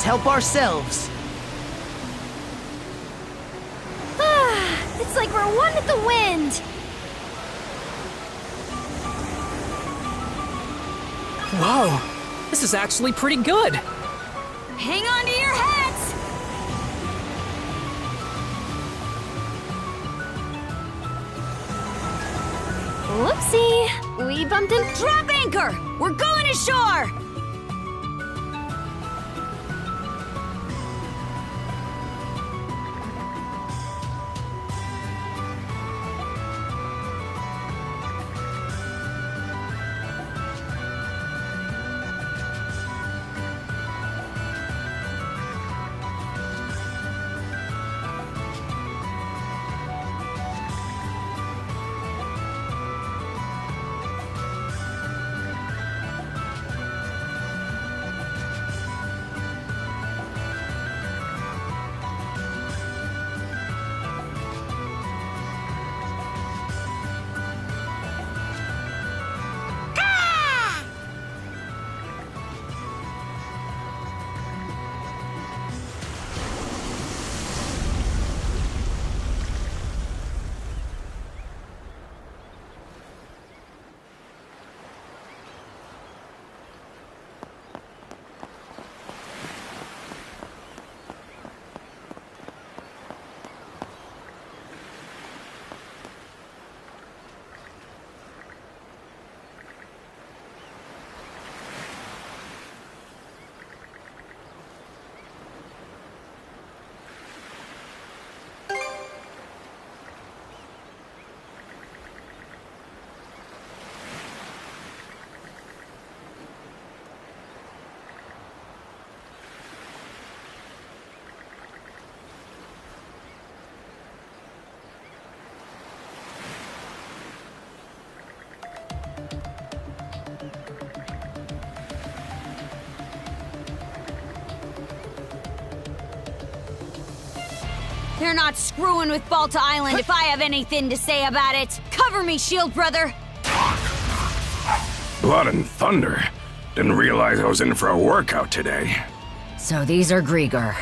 help ourselves. It's like we're one with the wind. Whoa, this is actually pretty good. Hang on to your hats! Whoopsie! We bumped in. Drop anchor! We're going ashore! They're not screwing with Balta Island if I have anything to say about it. Cover me, Shield Brother. Blood and thunder. Didn't realize I was in for a workout today. So these are Grieger.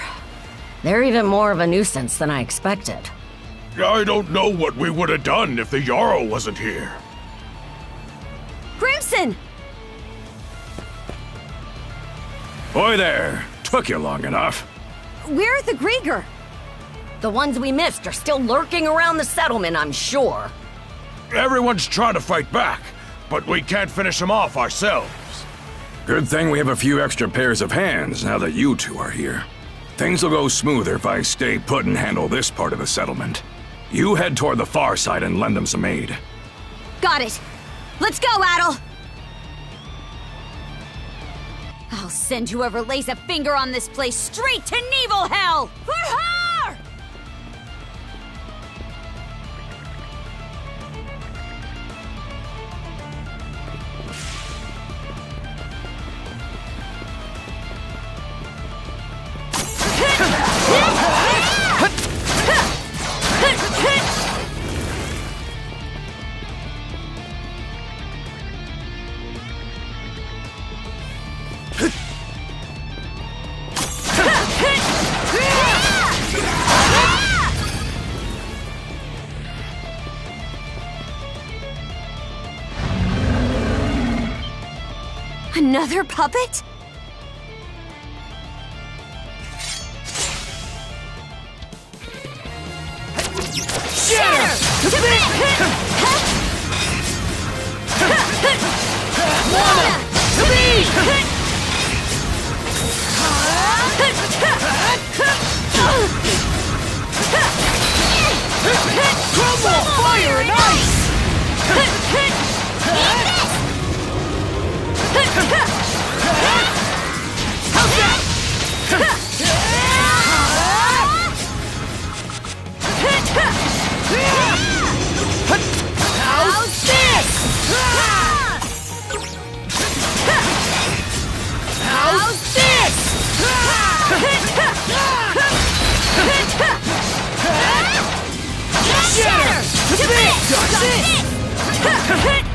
They're even more of a nuisance than I expected. I don't know what we would have done if the Jarl wasn't here. Crimson! Boy there, took you long enough. Where are the Grieger? The ones we missed are still lurking around the settlement, I'm sure. Everyone's trying to fight back, but we can't finish them off ourselves. Good thing we have a few extra pairs of hands now that you two are here. Things will go smoother if I stay put and handle this part of the settlement. You head toward the far side and lend them some aid. Got it. Let's go, Adel! I'll send whoever lays a finger on this place straight to Nibelhell! For her! Another puppet? Shatter! To Mana! To me! Crumble! Fire and ice! How's this? How's this? Shatter! To bits! That's it!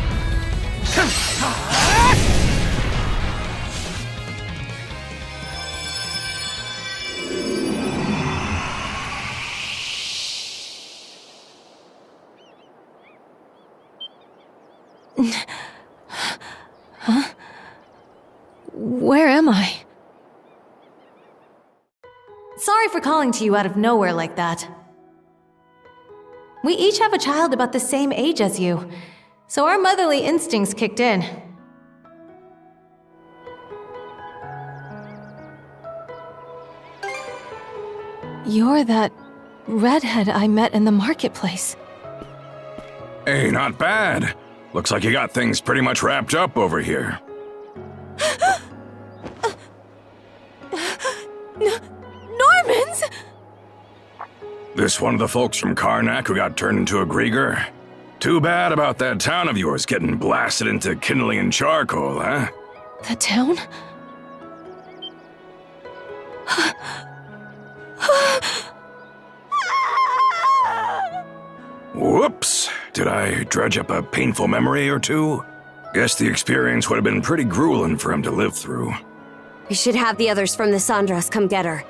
Where am I? Sorry for calling to you out of nowhere like that. We each have a child about the same age as you, so our motherly instincts kicked in. You're that redhead I met in the marketplace. Hey, not bad. Looks like you got things pretty much wrapped up over here. Normans! This one of the folks from Karnak who got turned into a Grieger? Too bad about that town of yours getting blasted into kindling and charcoal, huh? The town? Whoops! Did I dredge up a painful memory or two? Guess the experience would have been pretty grueling for him to live through. We should have the others from the Sandras come get her.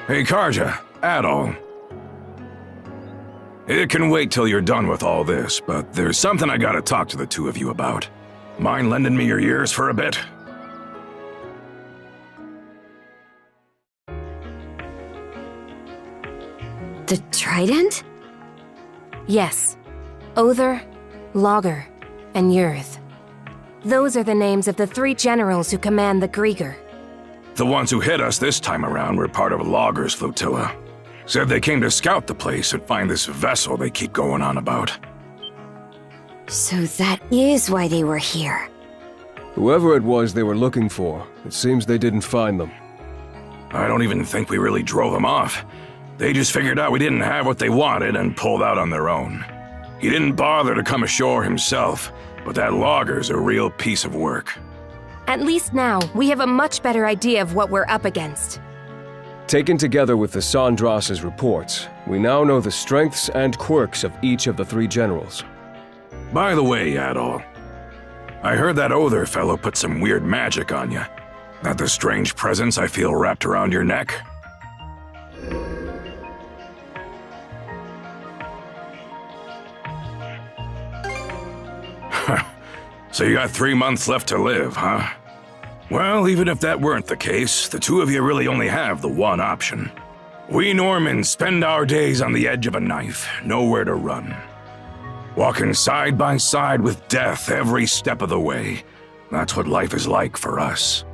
Hey, Karja, Adol. It can wait till you're done with all this, but there's something I gotta talk to the two of you about. Mind lending me your ears for a bit? The Trident? Yes. Other, Logger, and Yurth. Those are the names of the 3 generals who command the Grieger. The ones who hit us this time around were part of Logger's flotilla. Said they came to scout the place and find this vessel they keep going on about. So that is why they were here. Whoever it was they were looking for, it seems they didn't find them. I don't even think we really drove them off. They just figured out we didn't have what they wanted and pulled out on their own. He didn't bother to come ashore himself, but that Logger's a real piece of work. At least now, we have a much better idea of what we're up against. Taken together with the Sandras' reports, we now know the strengths and quirks of each of the 3 generals. By the way, Adol, I heard that Other fellow put some weird magic on you. That the strange presence I feel wrapped around your neck? So you got 3 months left to live, huh? Well, even if that weren't the case, the two of you really only have the one option. We Normans spend our days on the edge of a knife, nowhere to run. Walking side by side with death every step of the way. That's what life is like for us.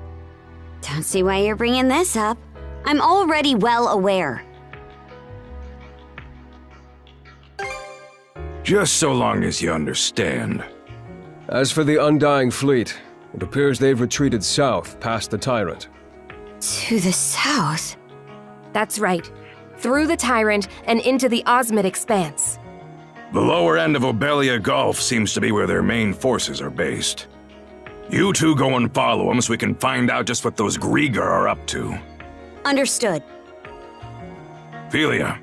Don't see why you're bringing this up. I'm already well aware. Just so long as you understand. As for the Undying Fleet, it appears they've retreated south past the Tyrant. To the south? That's right. Through the Tyrant and into the Osmid Expanse. The lower end of Obelia Gulf seems to be where their main forces are based. You two go and follow them so we can find out just what those Grieger are up to. Understood. Philia,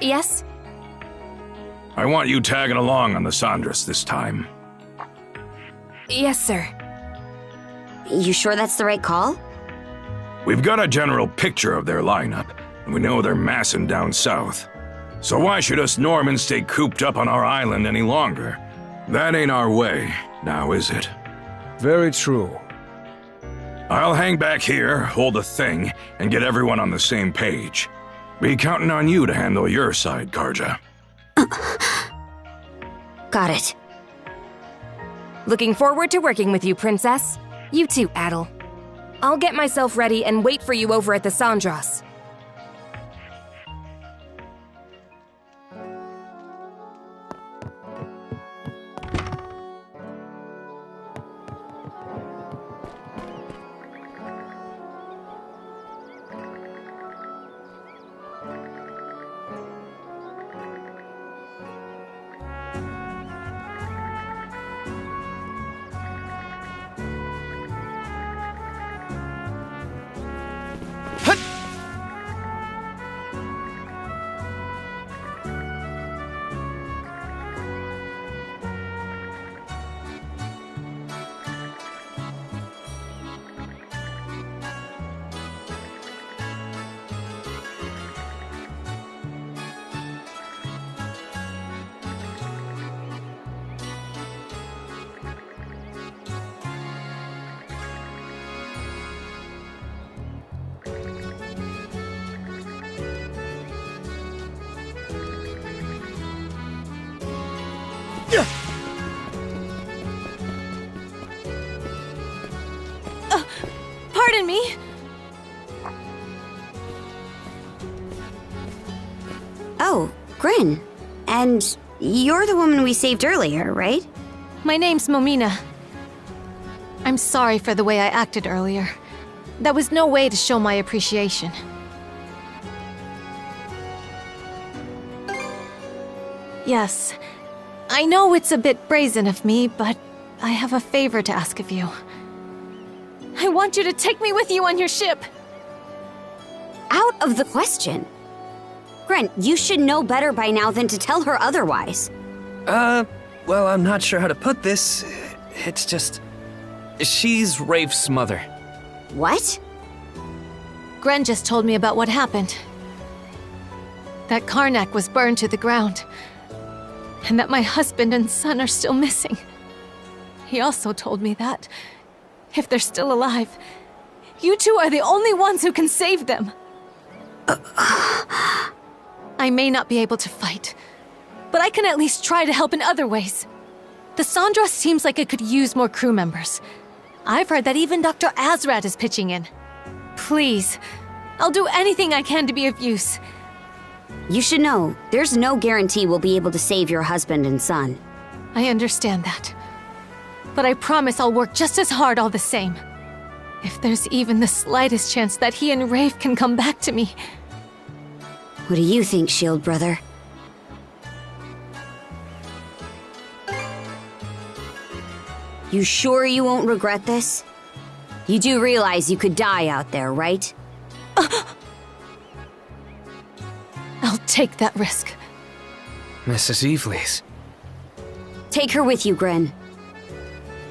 Yes? I want you tagging along on the Sandras this time. Yes, sir. You sure that's the right call? We've got a general picture of their lineup, and we know they're massing down south. So why should us Normans stay cooped up on our island any longer? That ain't our way, now is it? Very true. I'll hang back here, hold a thing, and get everyone on the same page. Be counting on you to handle your side, Karja. Got it. Looking forward to working with you, Princess. You too, Adol. I'll get myself ready and wait for you over at the Sandras. Pardon me? Oh, Grin. And you're the woman we saved earlier, right? My name's Momina. I'm sorry for the way I acted earlier. That was no way to show my appreciation. Yes, I know it's a bit brazen of me, but I have a favor to ask of you. I want you to take me with you on your ship! Out of the question. Gren, you should know better by now than to tell her otherwise. Well, I'm not sure how to put this. It's just... she's Rafe's mother. What? Gren just told me about what happened. That Karnak was burned to the ground. And that my husband and son are still missing. He also told me that, if they're still alive, you two are the only ones who can save them. I may not be able to fight, but I can at least try to help in other ways. The Sandra seems like it could use more crew members. I've heard that even Dr. Azrad is pitching in. Please, I'll do anything I can to be of use. You should know, there's no guarantee we'll be able to save your husband and son. I understand that. But I promise I'll work just as hard all the same. If there's even the slightest chance that he and Rafe can come back to me. What do you think, Shield Brother? You sure you won't regret this? You do realize you could die out there, right? I'll take that risk. Mrs. Evelys. Take her with you, Gren.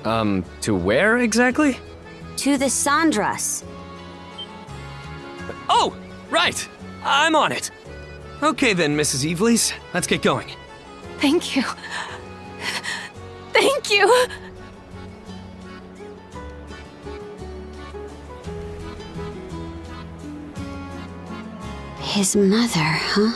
To where exactly? To the Sandras. Oh, right! I'm on it! Okay then, Mrs. Evelys. Let's get going. Thank you. Thank you! His mother, huh?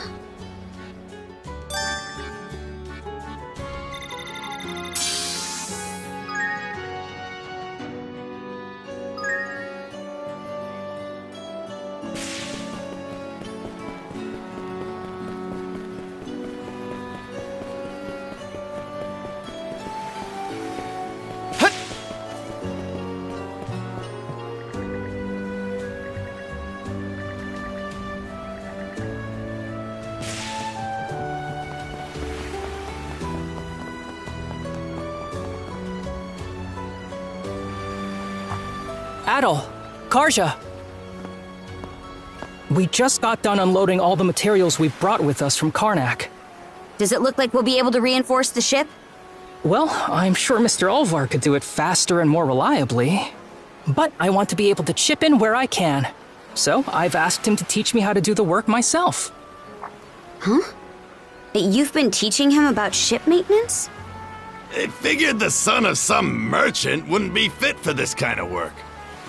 Adol, Karja. We just got done unloading all the materials we've brought with us from Karnak. Does it look like we'll be able to reinforce the ship? Well, I'm sure Mr. Alvar could do it faster and more reliably. But I want to be able to chip in where I can. So I've asked him to teach me how to do the work myself. Huh? You've been teaching him about ship maintenance? I figured the son of some merchant wouldn't be fit for this kind of work.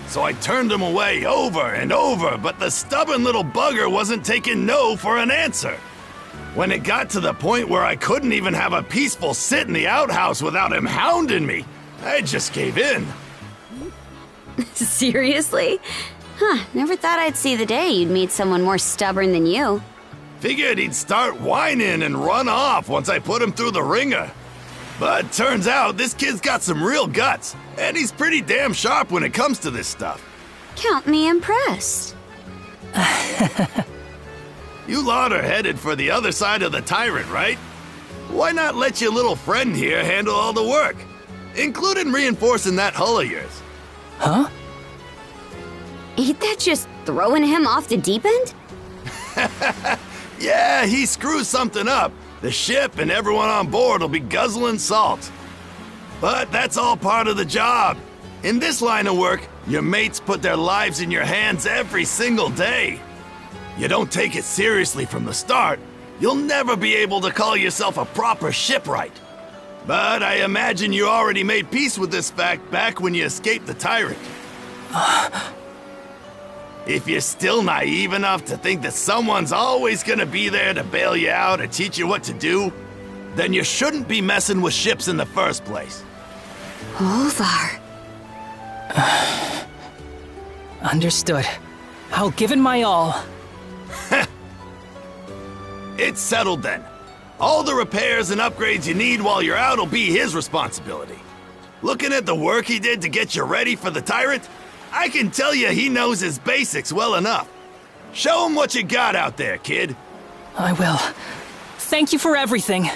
So I turned him away over and over, but the stubborn little bugger wasn't taking no for an answer. When it got to the point where I couldn't even have a peaceful sit in the outhouse without him hounding me, I just gave in. Seriously? Huh, never thought I'd see the day you'd meet someone more stubborn than you. Figured he'd start whining and run off once I put him through the ringer. But turns out this kid's got some real guts, and he's pretty damn sharp when it comes to this stuff. Count me impressed. You lot are headed for the other side of the tyrant, right? Why not let your little friend here handle all the work, including reinforcing that hull of yours? Huh? Ain't that just throwing him off the deep end? Yeah, he screws something up. The ship and everyone on board will be guzzling salt. But that's all part of the job. In this line of work, your mates put their lives in your hands every single day. You don't take it seriously from the start, you'll never be able to call yourself a proper shipwright. But I imagine you already made peace with this fact back when you escaped the tyrant. If you're still naive enough to think that someone's always gonna be there to bail you out or teach you what to do, then you shouldn't be messing with ships in the first place. Olvar. Understood. I'll give it my all. It's settled then. All the repairs and upgrades you need while you're out will be his responsibility. Looking at the work he did to get you ready for the Tyrant, I can tell you he knows his basics well enough. Show him what you got out there, kid. I will. Thank you for everything.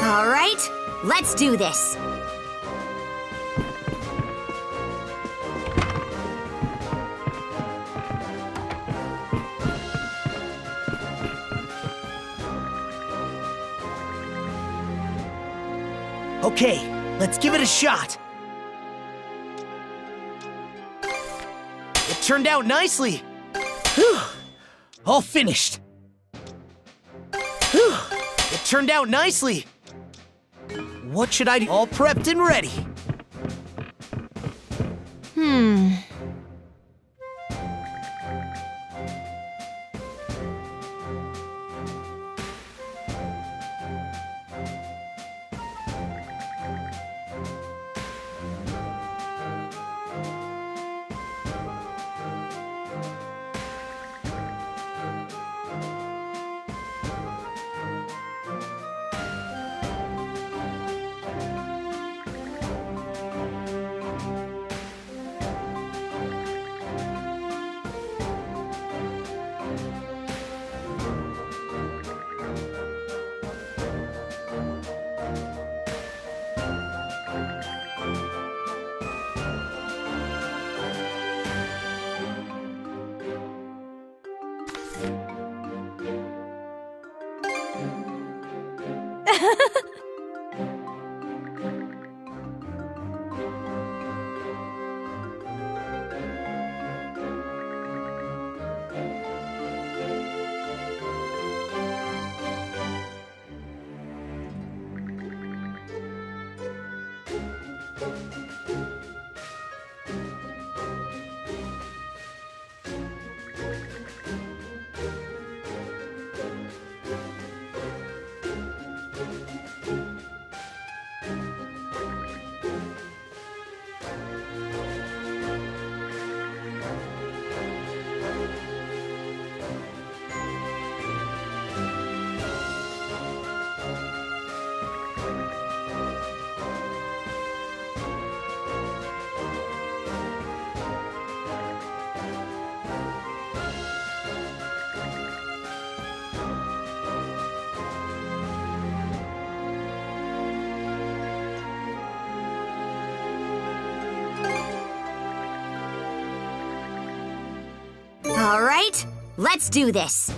All right, let's do this. Okay, let's give it a shot. It turned out nicely. Whew. All finished. Whew. It turned out nicely. What should I do? All prepped and ready. All right, let's do this.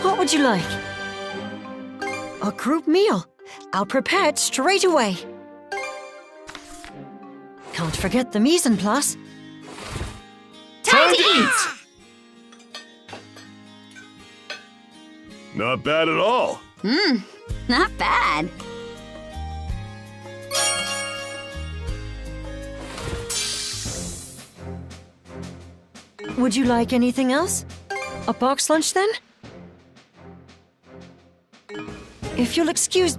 What would you like? A group meal. I'll prepare it straight away. Can't forget the mise en place. Time to eat! Not bad at all. Not bad. Would you like anything else? A box lunch then? If you'll excuse...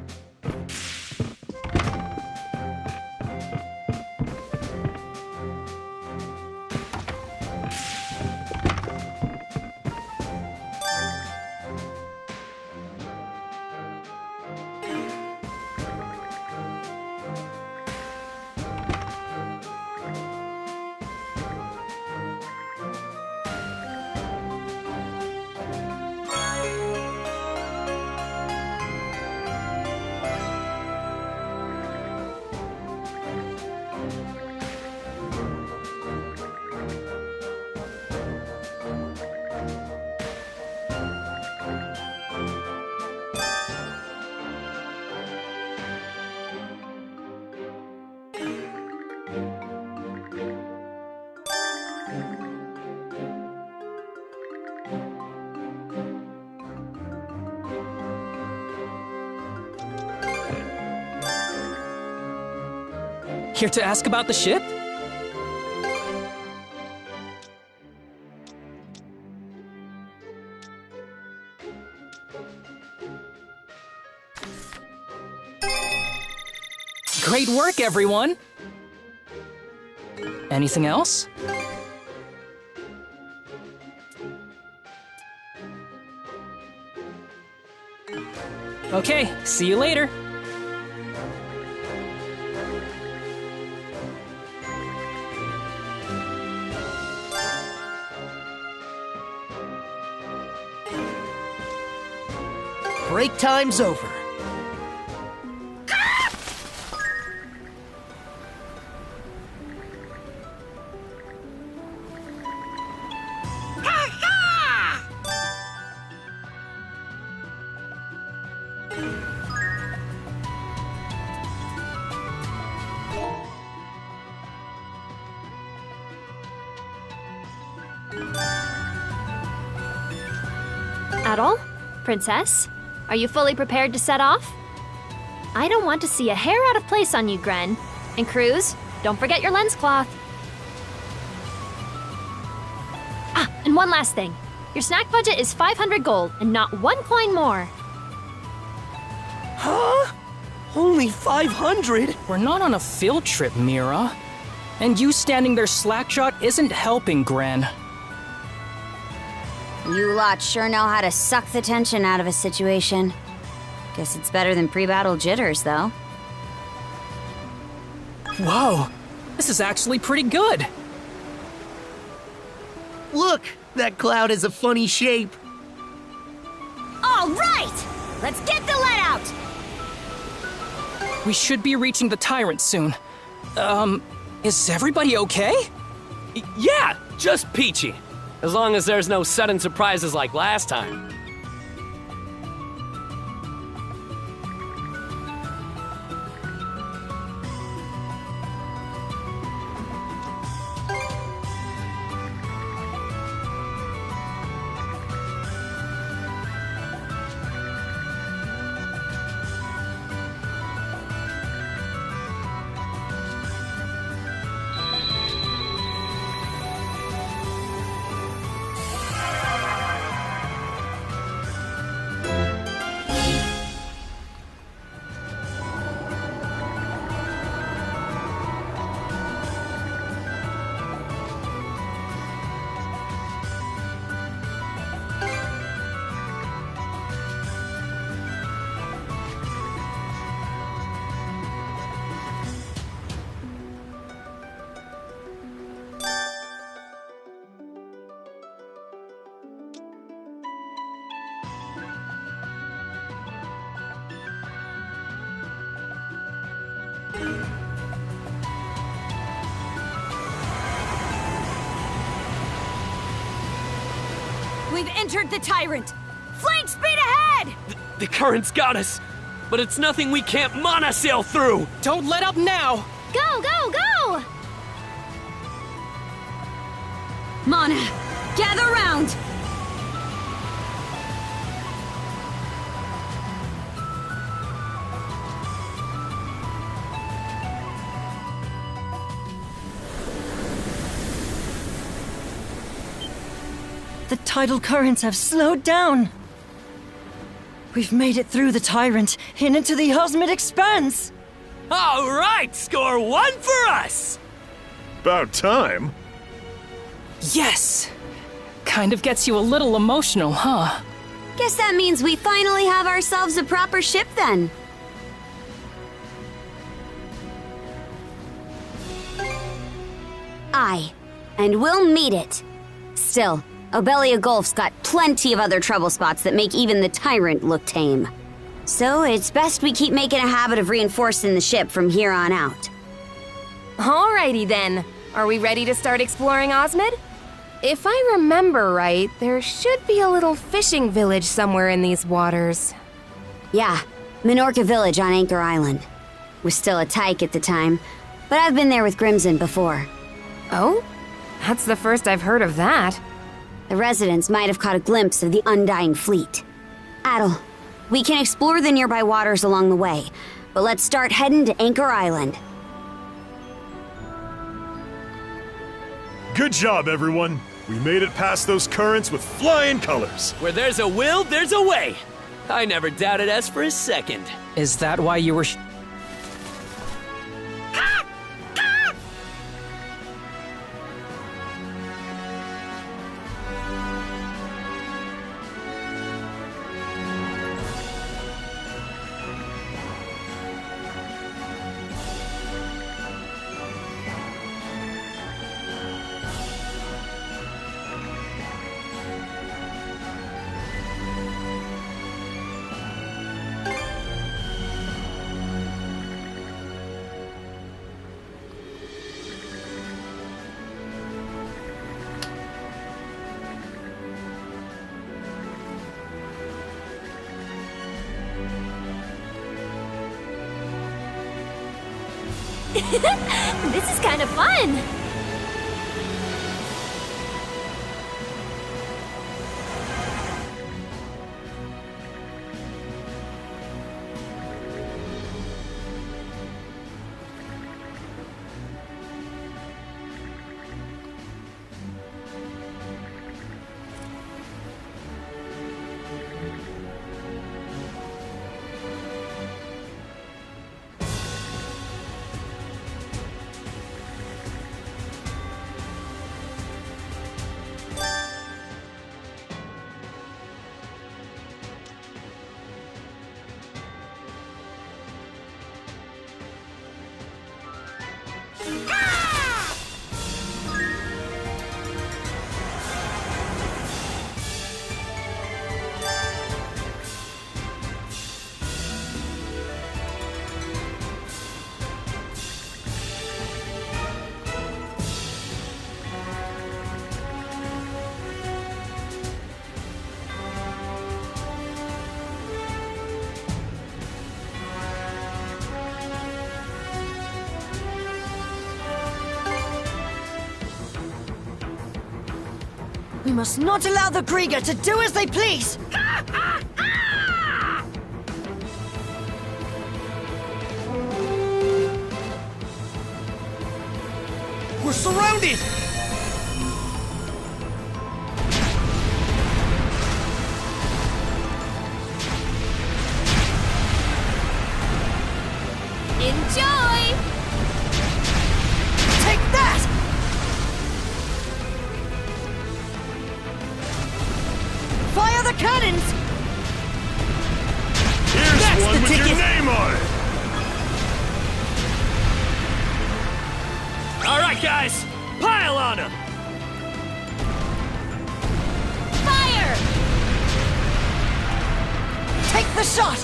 Here to ask about the ship? Great work, everyone! Anything else? Okay, see you later. Break time's over. Adol? Princess? Are you fully prepared to set off? I don't want to see a hair out of place on you, Gren. And Cruz, don't forget your lens cloth. Ah, and one last thing. Your snack budget is 500 gold and not 1 coin more. Huh? Only 500? We're not on a field trip, Mira. And you standing there slackjawed isn't helping, Gren. You lot sure know how to suck the tension out of a situation. Guess it's better than pre-battle jitters, though. Whoa, this is actually pretty good. Look, that cloud has a funny shape. All right! Let's get the lead out! We should be reaching the Tyrant soon. Is everybody okay? Yeah, just peachy. As long as there's no sudden surprises like last time. We've entered the Tyrant! Flank speed ahead! The current's got us, but it's nothing we can't monosail through! Don't let up now! Go, go, go! Mana, gather round! The tidal currents have slowed down. We've made it through the Tyrant and into the Osmid Expanse. All right, score 1 for us! About time. Yes! Kind of gets you a little emotional, huh? Guess that means we finally have ourselves a proper ship then. Aye, and we'll meet it. Still, Obelia Gulf's got plenty of other trouble spots that make even the Tyrant look tame. So it's best we keep making a habit of reinforcing the ship from here on out. Alrighty then. Are we ready to start exploring Osmid? If I remember right, there should be a little fishing village somewhere in these waters. Yeah, Minorca Village on Anchor Island. Was still a tyke at the time, but I've been there with Grimson before. Oh? That's the first I've heard of that. The residents might have caught a glimpse of the Undying Fleet. Adol, we can explore the nearby waters along the way, but let's start heading to Anchor Island. Good job, everyone. We made it past those currents with flying colors. Where there's a will, there's a way. I never doubted us for a second. Is that why you were This is kind of fun! We must not allow the Krieger to do as they please! We're surrounded! Enjoy! Take that! Fire the cannons! Here's That's one the with your ticket. name on it! All right, guys, pile on him. Fire! Take the shot!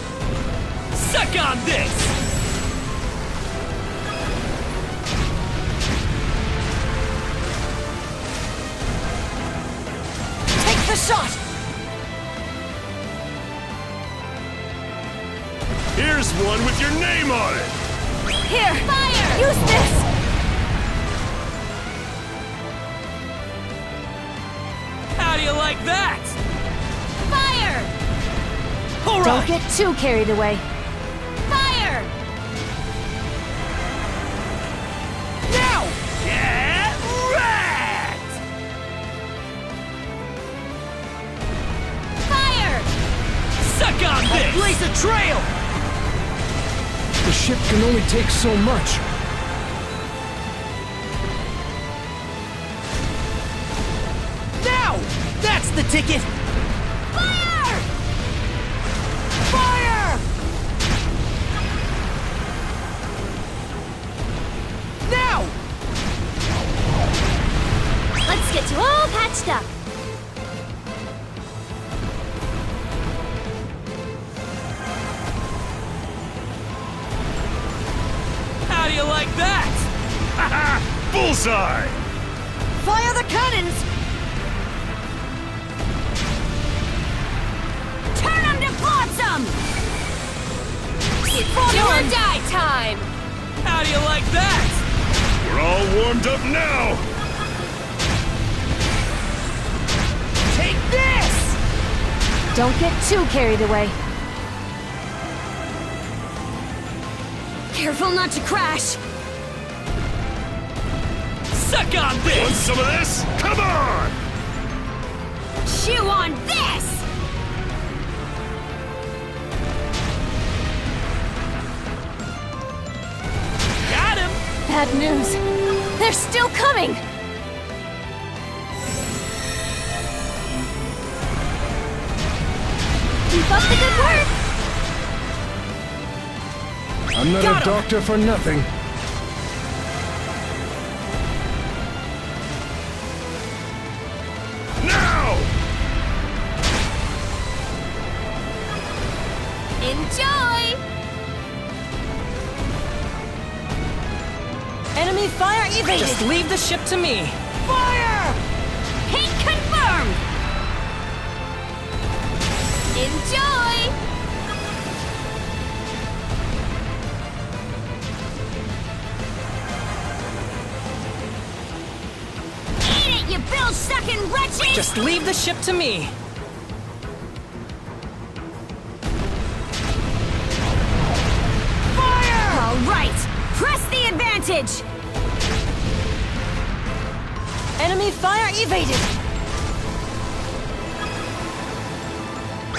Suck on this. Take the shot! Here's one with your name on it! Here! Fire! Use this! How do you like that? Fire! All Don't right. get too carried away. Fire! Now, get wrecked! Fire! Suck on this. Blaze a trail! The ship can only take so much. Now! That's the ticket! Fire! Fire! Now! Let's get you all patched up. How do you like that? Haha! Bullseye! Fire the cannons! Turn them to flotsam! It's do or die time! How do you like that? We're all warmed up now! Take this! Don't get too carried away. Careful not to crash! Suck on this! Want some of this? Come on! Chew on this! Got him! Bad news. They're still coming! Keep up the good work! I'm not a doctor for nothing. Now! Enjoy! Enemy fire evaded! Just leave the ship to me. Fire! Hate confirmed! Enjoy! Eat it, you bill-sucking wretches! Just leave the ship to me. Fire! All right, press the advantage! Enemy fire evaded!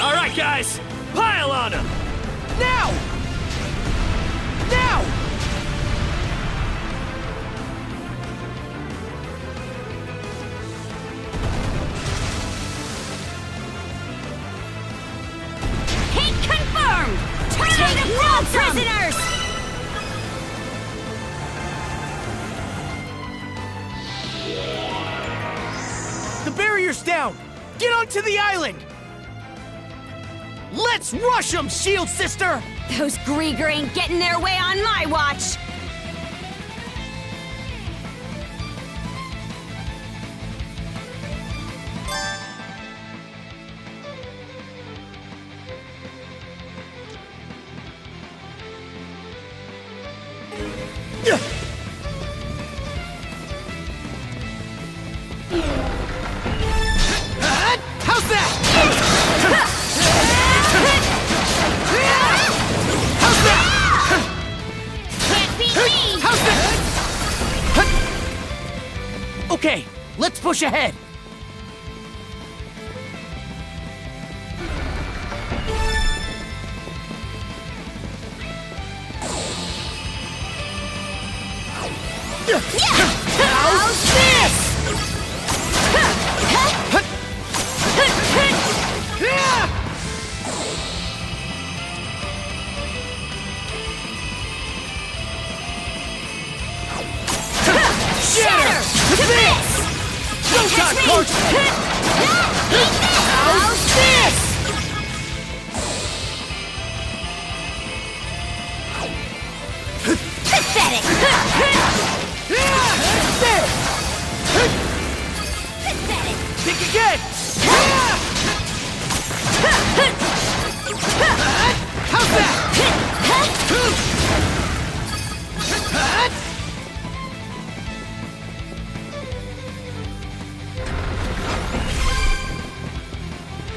All right, guys, pile on him! Now! Now! Hate confirmed! Turn them into war prisoners! The barrier's down! Get onto the island! Let's rush them, Shield Sister! Those Grieger ain't getting their way on my watch! How's that? How's that? Can't beat me! How's that? Okay, let's push ahead. How's this? Shatter! To this! Showtime, Coach! How's this? Pathetic! There! Pathetic! Think again! How's that?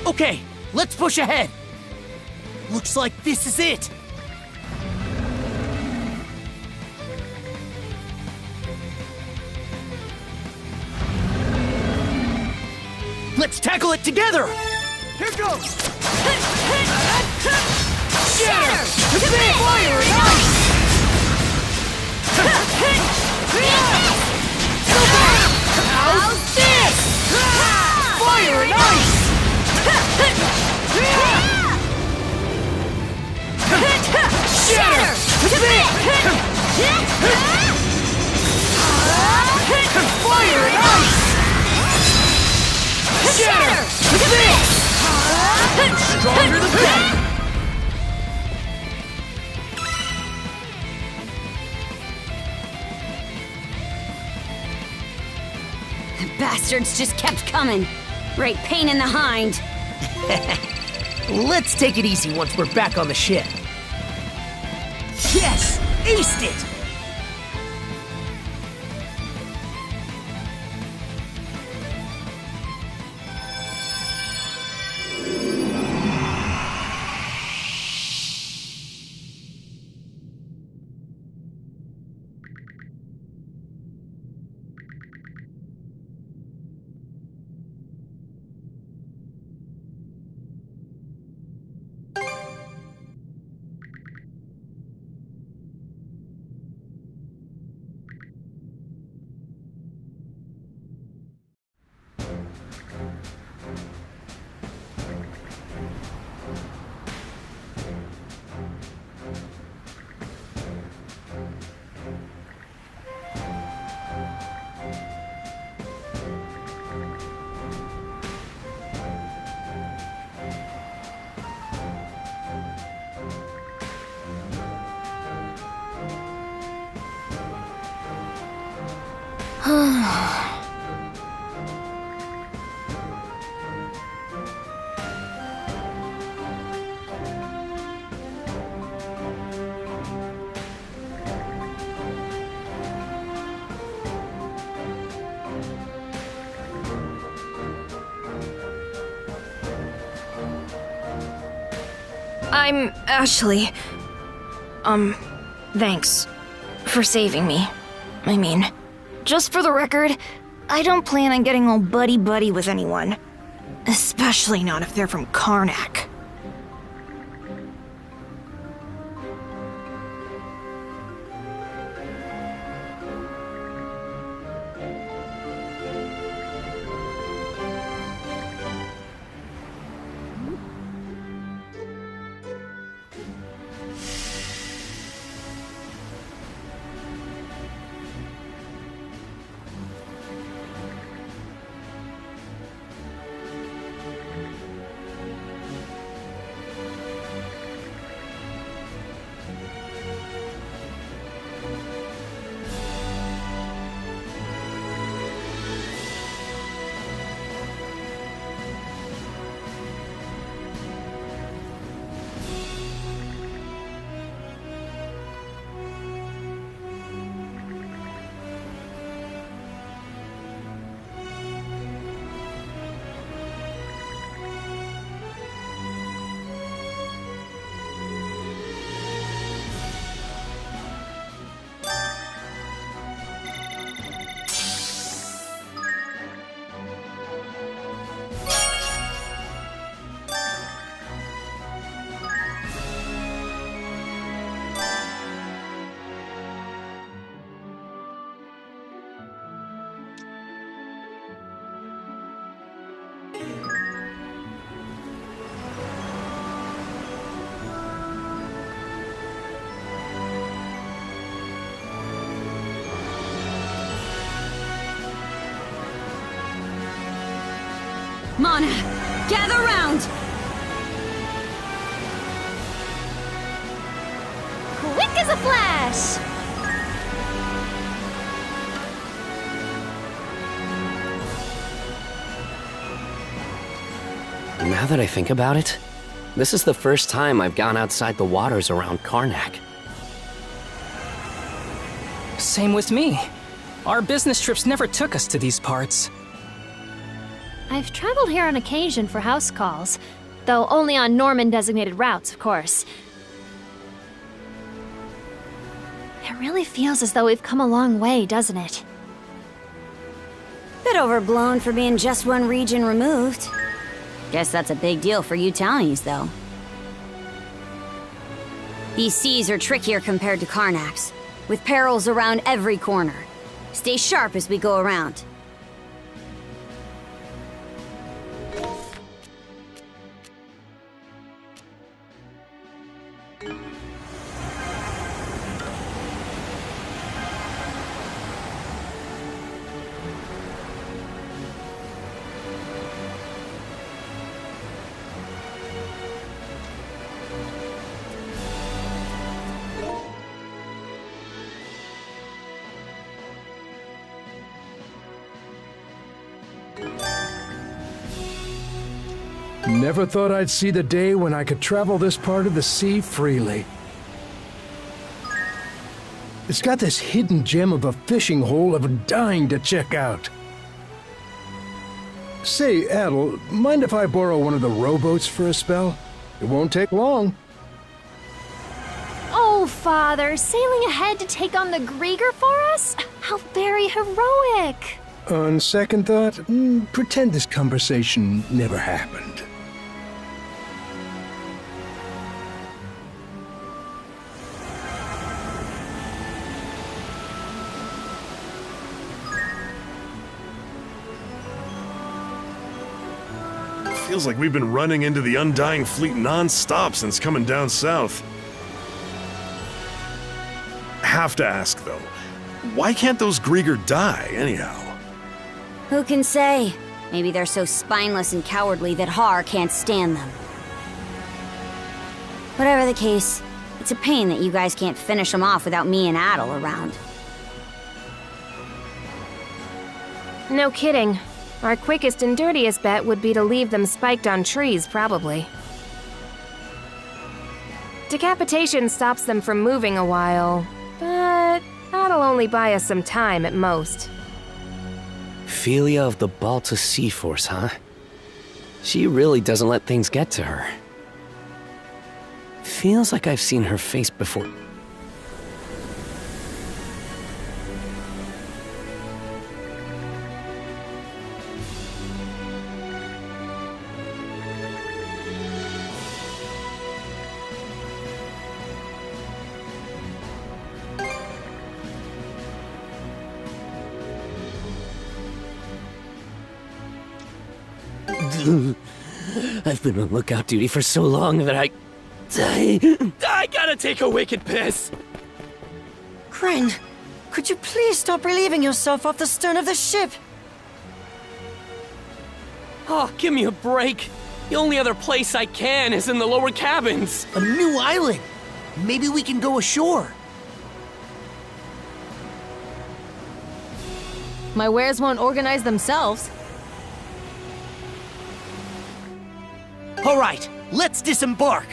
Okay, let's push ahead. Looks like this is it. Let's tackle it together! Here goes! Shatter! To this! Fire and ice! How's this? Fire and ice! Shatter! To this! Fire and ice! Shatter! To this! Stronger than that! The bastards just kept coming. Right pain in the hind. Let's take it easy once we're back on the ship. Yes! Aced it! I'm Ashley. Thanks for saving me. I mean, just for the record, I don't plan on getting all buddy-buddy with anyone. Especially not if they're from Karnak. Mana, gather round! Quick as a flash! Now that I think about it, this is the first time I've gone outside the waters around Karnak. Same with me. Our business trips never took us to these parts. I've traveled here on occasion for house calls, though only on Norman-designated routes, of course. It really feels as though we've come a long way, doesn't it? Bit overblown for being just one region removed. Guess that's a big deal for you townies, though. These seas are trickier compared to Karnak's, with perils around every corner. Stay sharp as we go around. Never thought I'd see the day when I could travel this part of the sea freely. It's got this hidden gem of a fishing hole I'm dying to check out. Say, Adel, mind if I borrow one of the rowboats for a spell? It won't take long. Oh, Father, sailing ahead to take on the Grieger for us? How very heroic! On second thought, pretend this conversation never happened. Feels like we've been running into the Undying Fleet non-stop since coming down south. Have to ask, though, why can't those Grieger die, anyhow? Who can say? Maybe they're so spineless and cowardly that Har can't stand them. Whatever the case, it's a pain that you guys can't finish them off without me and Adel around. No kidding. Our quickest and dirtiest bet would be to leave them spiked on trees, probably. Decapitation stops them from moving a while, but that'll only buy us some time at most. Philia of the Balta Sea Force, huh? She really doesn't let things get to her. Feels like I've seen her face before. I've been on lookout duty for so long that I gotta take a wicked piss. Gren, could you please stop relieving yourself off the stern of the ship? Oh, give me a break. The only other place I can is in the lower cabins. A new island. Maybe we can go ashore. My wares won't organize themselves. All right, let's disembark.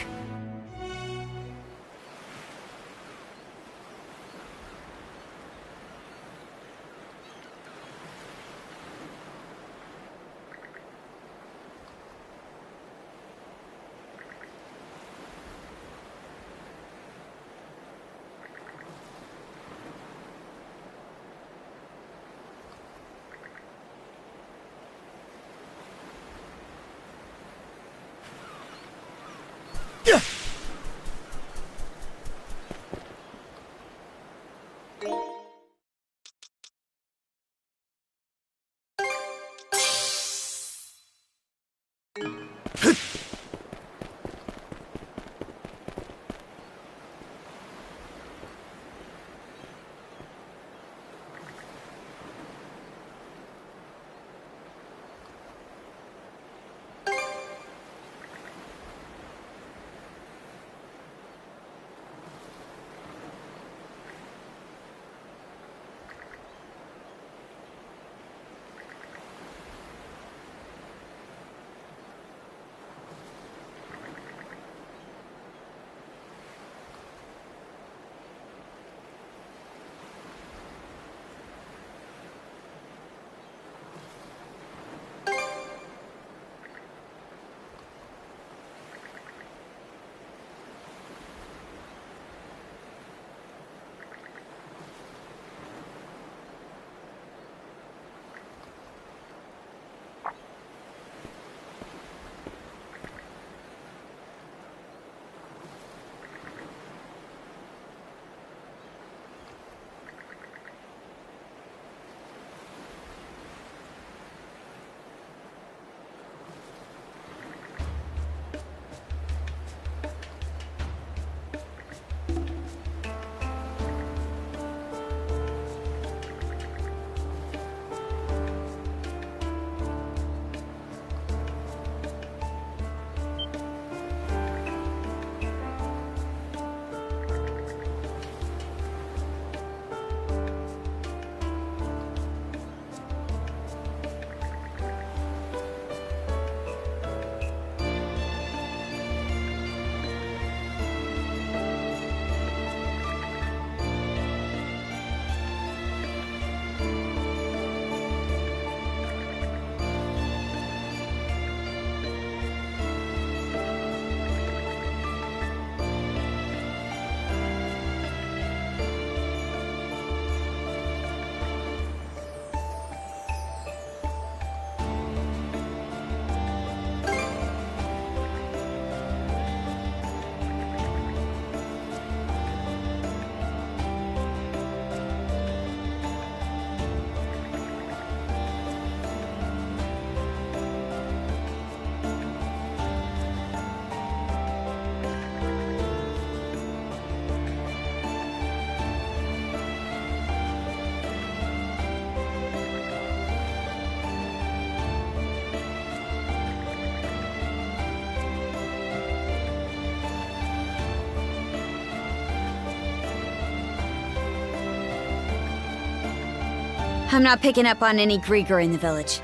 I'm not picking up on any Grieger in the village.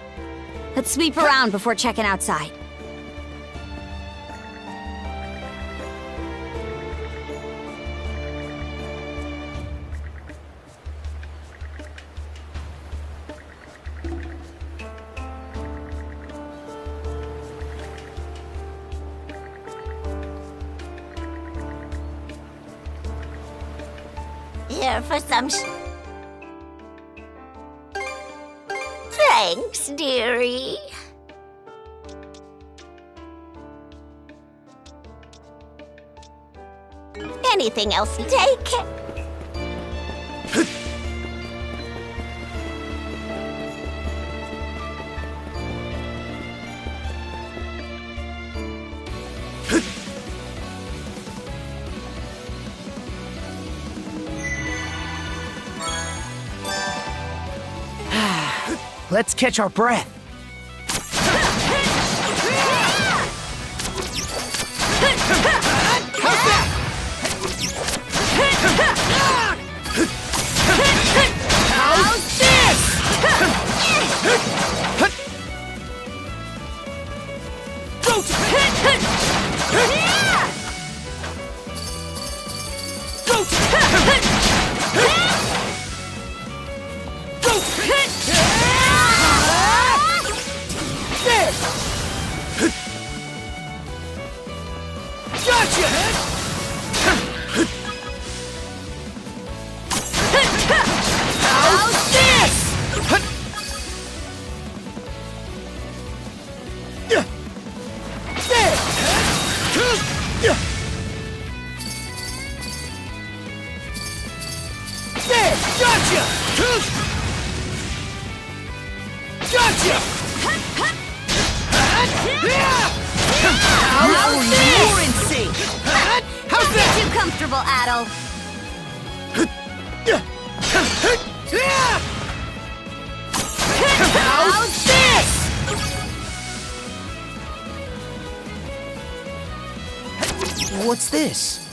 Let's sweep around before checking outside. Here for some Thanks, dearie. Anything else to take? Let's catch our breath. How's this? What's this?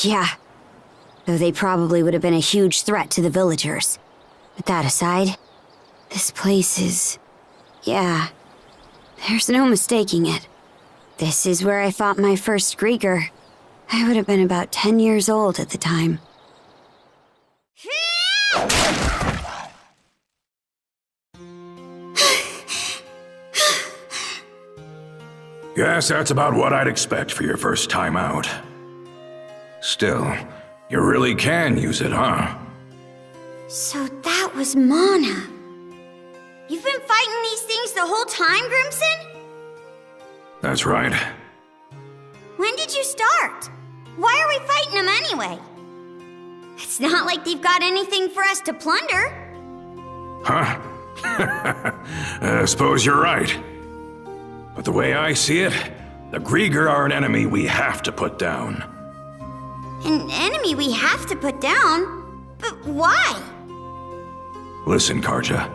Yeah. Though they probably would have been a huge threat to the villagers. But that aside, this place is... yeah. There's no mistaking it. This is where I fought my first Grieger. I would have been about 10 years old at the time. Yes, that's about what I'd expect for your first time out. Still, you really can use it, huh? So that was Mana. You've been fighting these things the whole time, Grimson? That's right. When did you start? Why are we fighting them anyway? It's not like they've got anything for us to plunder. Huh? I suppose you're right. But the way I see it, the Grieger are an enemy we have to put down. An enemy we have to put down? But why? Listen, Carja.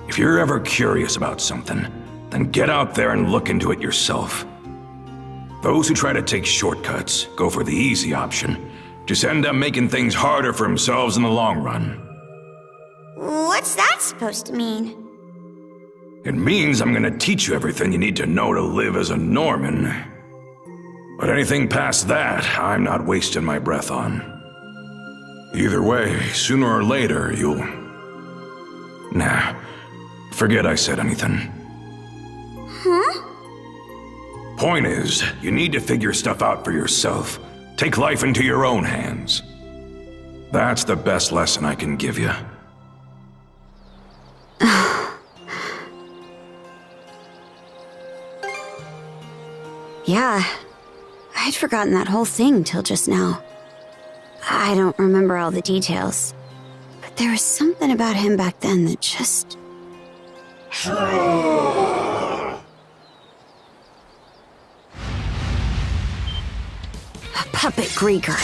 If you're ever curious about something, then get out there and look into it yourself. Those who try to take shortcuts, go for the easy option, just end up making things harder for themselves in the long run. What's that supposed to mean? It means I'm gonna teach you everything you need to know to live as a Norman. But anything past that, I'm not wasting my breath on. Either way, sooner or later, you'll... Nah, forget I said anything. Huh? Point is, you need to figure stuff out for yourself. Take life into your own hands. That's the best lesson I can give you. Yeah, I'd forgotten that whole thing till just now. I don't remember all the details, but there was something about him back then that just... A puppet Grieger.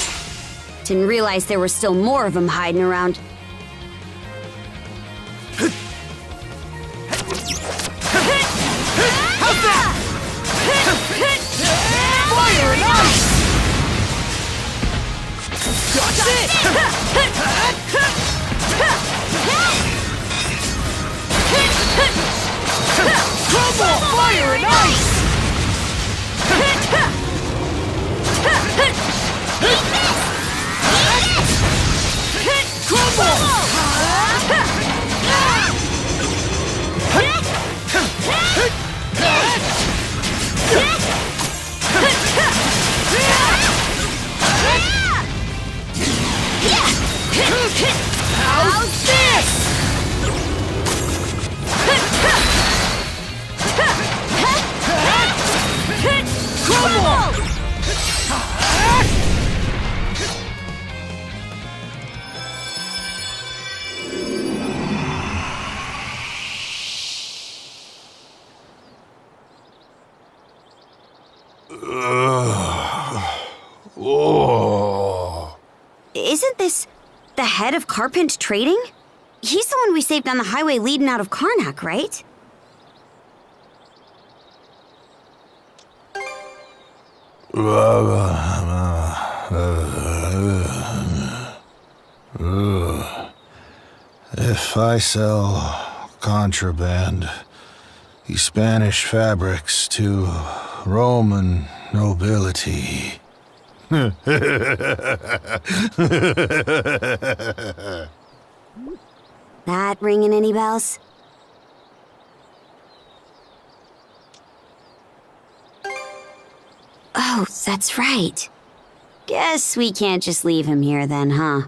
Didn't realize there were still more of them hiding around. How's that? Fire and ice! That's it! Crumble! Fire and ice! Crumble! How's this? Crumble! Isn't this the head of Carpent Trading? He's the one we saved on the highway leading out of Karnak, right? If I sell contraband, Spanish fabrics to Roman nobility. That ringing any bells? Oh, that's right. Guess we can't just leave him here then, huh?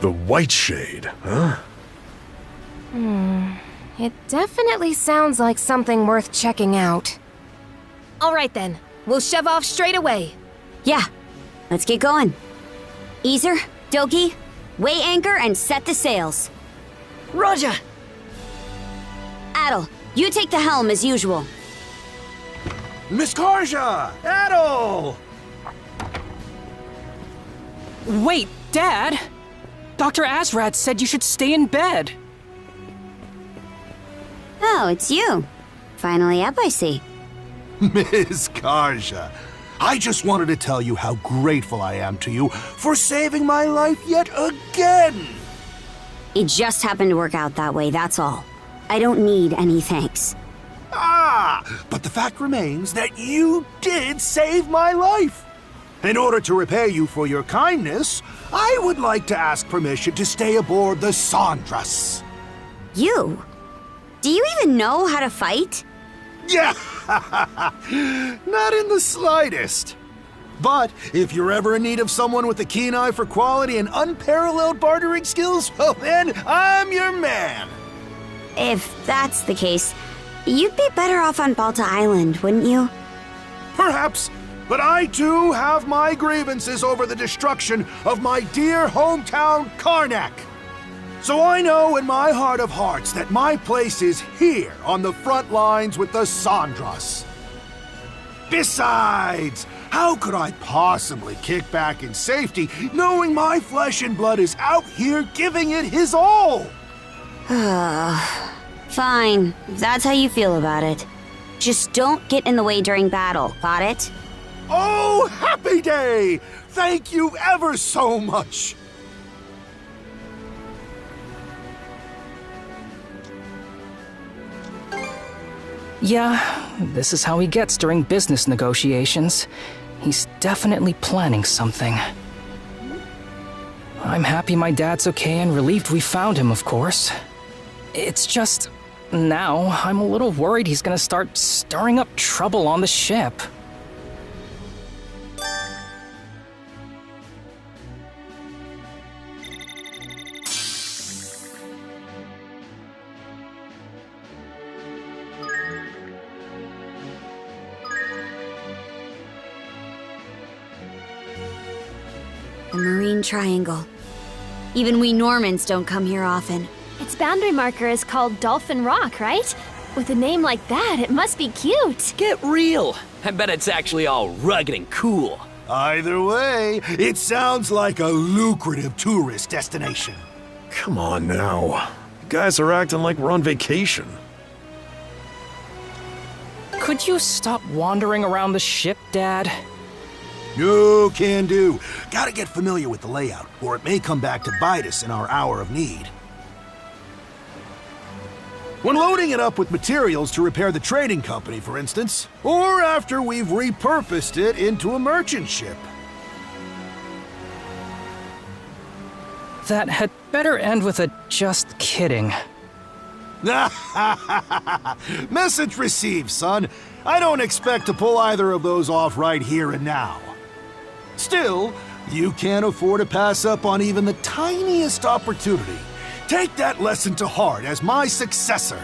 The White Shade, huh? It definitely sounds like something worth checking out. All right then, we'll shove off straight away. Yeah, let's get going. Easer, Doki, weigh anchor and set the sails. Roger! Adel, you take the helm as usual. Miss Karja! Adel! Wait, Dad! Dr. Azrad said you should stay in bed. Oh, it's you. Finally up, I see. Miss Karja, I just wanted to tell you how grateful I am to you for saving my life yet again! It just happened to work out that way, that's all. I don't need any thanks. Ah! But the fact remains that you did save my life! In order to repay you for your kindness, I would like to ask permission to stay aboard the Sandras. You? Do you even know how to fight? Yeah! Not in the slightest. But if you're ever in need of someone with a keen eye for quality and unparalleled bartering skills, well then, I'm your man! If that's the case, you'd be better off on Balta Island, wouldn't you? Perhaps, but I too have my grievances over the destruction of my dear hometown, Karnak. So I know in my heart of hearts that my place is here on the front lines with the Sandras. Besides, how could I possibly kick back in safety knowing my flesh and blood is out here giving it his all? Fine, if that's how you feel about it. Just don't get in the way during battle, got it? Oh, happy day! Thank you ever so much! Yeah, this is how he gets during business negotiations. He's definitely planning something. I'm happy my dad's okay and relieved we found him, of course. It's just, now I'm a little worried he's gonna start stirring up trouble on the ship. The Marine Triangle. Even we Normans don't come here often. Its boundary marker is called Dolphin Rock, right? With a name like that, it must be cute. Get real! I bet it's actually all rugged and cool. Either way, it sounds like a lucrative tourist destination. Come on now. You guys are acting like we're on vacation. Could you stop wandering around the ship, Dad? No can do. Gotta get familiar with the layout, or it may come back to bite us in our hour of need. When loading it up with materials to repair the trading company, for instance, or after we've repurposed it into a merchant ship. That had better end with a just kidding. Message received, son. I don't expect to pull either of those off right here and now. Still, you can't afford to pass up on even the tiniest opportunity. Take that lesson to heart as my successor.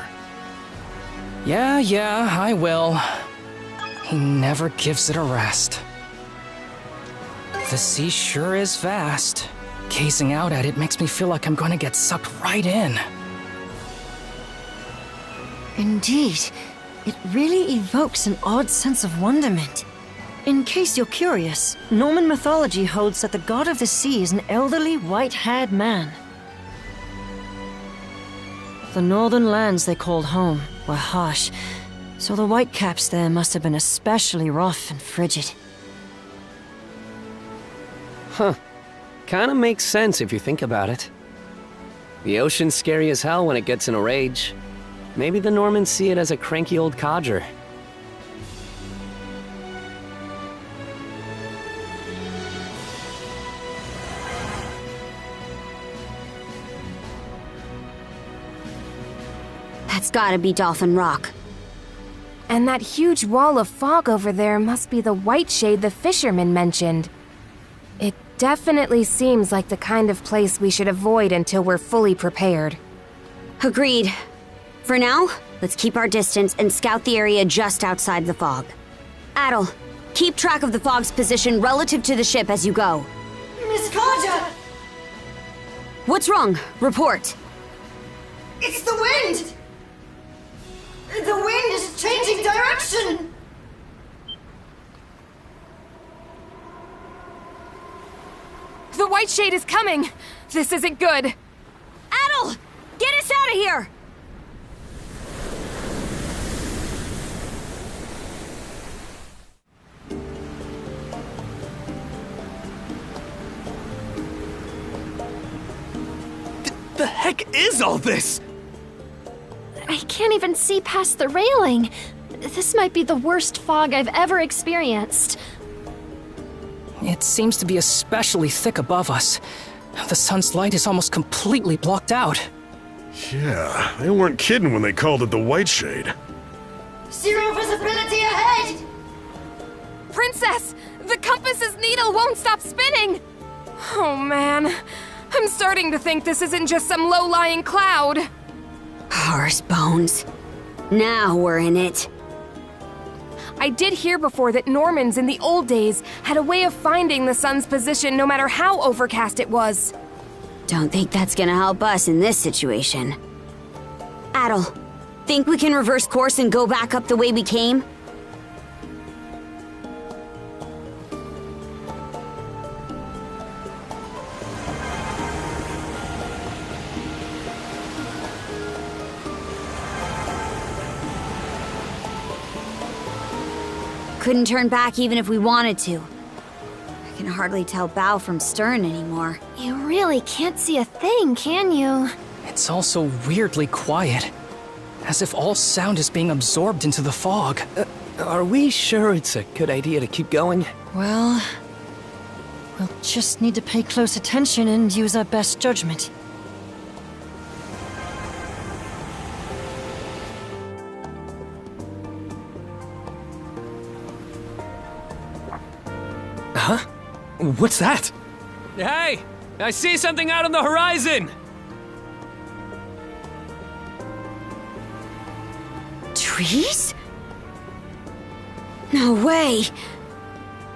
Yeah, I will. He never gives it a rest. The sea sure is vast. Gazing out at it makes me feel like I'm going to get sucked right in. Indeed. It really evokes an odd sense of wonderment. In case you're curious, Norman mythology holds that the god of the sea is an elderly, white-haired man. The northern lands they called home were harsh, so the whitecaps there must have been especially rough and frigid. Huh. Kinda makes sense if you think about it. The ocean's scary as hell when it gets in a rage. Maybe the Normans see it as a cranky old codger. That's gotta be Dolphin Rock. And that huge wall of fog over there must be the white shade the fisherman mentioned. It definitely seems like the kind of place we should avoid until we're fully prepared. Agreed. For now, let's keep our distance and scout the area just outside the fog. Adel, keep track of the fog's position relative to the ship as you go. Miss Carter! What's wrong? Report. It's the wind! The wind is changing direction! The White Shade is coming! This isn't good! Adel! Get us out of here! The heck is all this? I can't even see past the railing. This might be the worst fog I've ever experienced. It seems to be especially thick above us. The sun's light is almost completely blocked out. Yeah, they weren't kidding when they called it the White Shade. Zero visibility ahead! Princess! The compass's needle won't stop spinning! Oh man, I'm starting to think this isn't just some low-lying cloud. Horse bones. Now we're in it. I did hear before that Normans in the old days had a way of finding the sun's position no matter how overcast it was. Don't think that's gonna help us in this situation. Adel, think we can reverse course and go back up the way we came? Couldn't turn back even if we wanted to. I can hardly tell bow from stern anymore. You really can't see a thing, can you? It's also weirdly quiet. As if all sound is being absorbed into the fog. Are we sure it's a good idea to keep going? Well, we'll just need to pay close attention and use our best judgment. Huh? What's that? Hey! I see something out on the horizon! Trees? No way!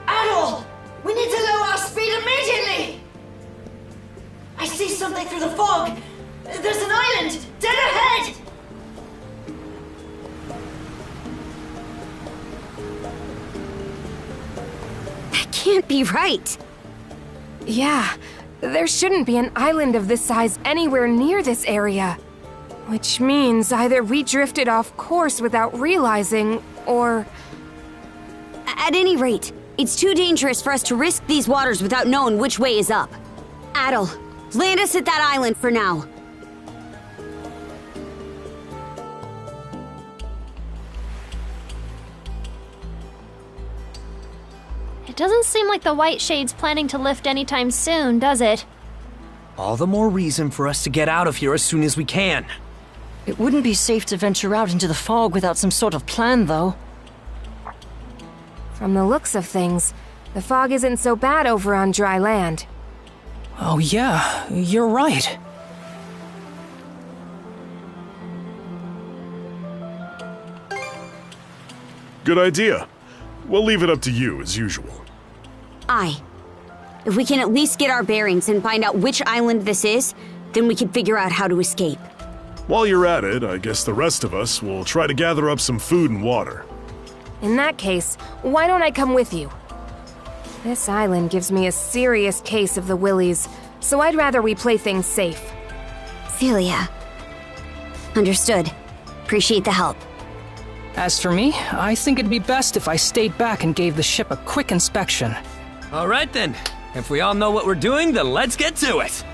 Adel! We need to lower our speed immediately! I see something through the fog! There's an island! Dead ahead! Can't be right. Yeah, there shouldn't be an island of this size anywhere near this area. Which means either we drifted off course without realizing, or... At any rate, it's too dangerous for us to risk these waters without knowing which way is up. Adel, land us at that island for now. It doesn't seem like the White Shade's planning to lift anytime soon, does it? All the more reason for us to get out of here as soon as we can. It wouldn't be safe to venture out into the fog without some sort of plan, though. From the looks of things, the fog isn't so bad over on dry land. Oh yeah, you're right. Good idea. We'll leave it up to you, as usual. Aye. If we can at least get our bearings and find out which island this is, then we can figure out how to escape. While you're at it, I guess the rest of us will try to gather up some food and water. In that case, why don't I come with you? This island gives me a serious case of the willies, so I'd rather we play things safe. Celia. Understood. Appreciate the help. As for me, I think it'd be best if I stayed back and gave the ship a quick inspection. All right then. If we all know what we're doing, then let's get to it.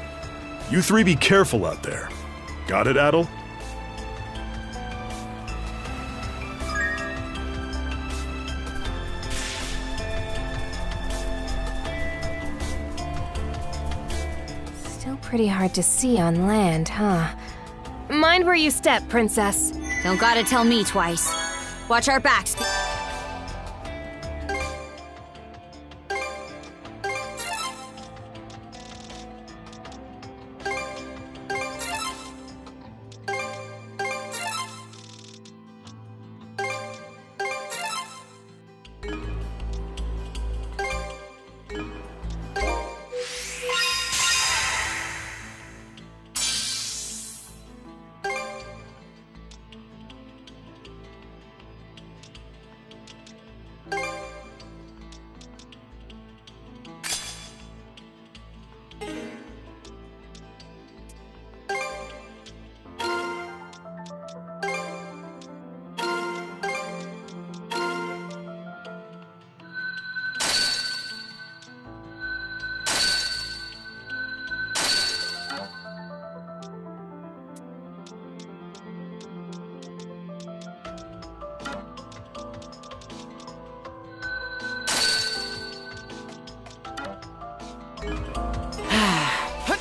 You three be careful out there. Got it, Adel? Still pretty hard to see on land, huh? Mind where you step, Princess. Don't gotta tell me twice. Watch our backs.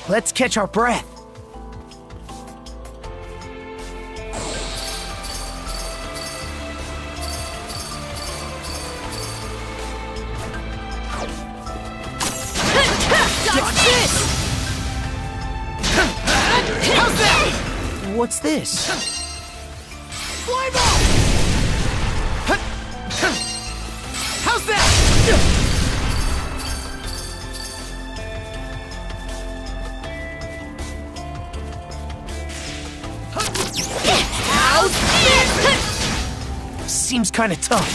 Let's catch our breath. How's that? What's this? Fly ball! How's that? How's this? Seems kind of tough.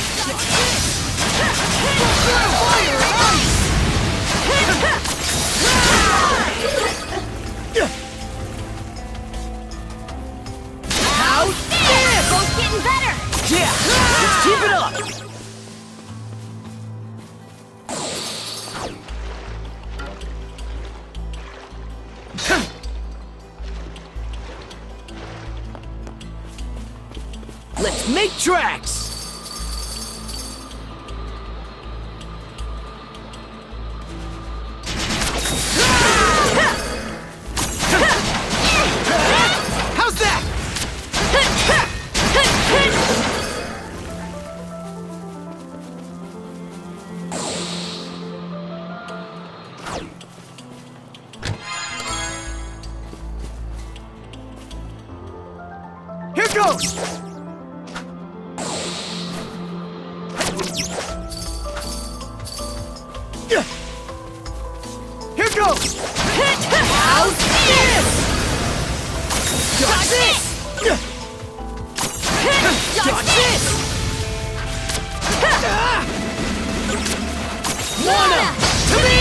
How's this? Both getting better. Yeah, let's keep it up. Let's make tracks. How's that? Here goes! Here goes! How's this? Dodge this! Dodge this! Wanna! To me!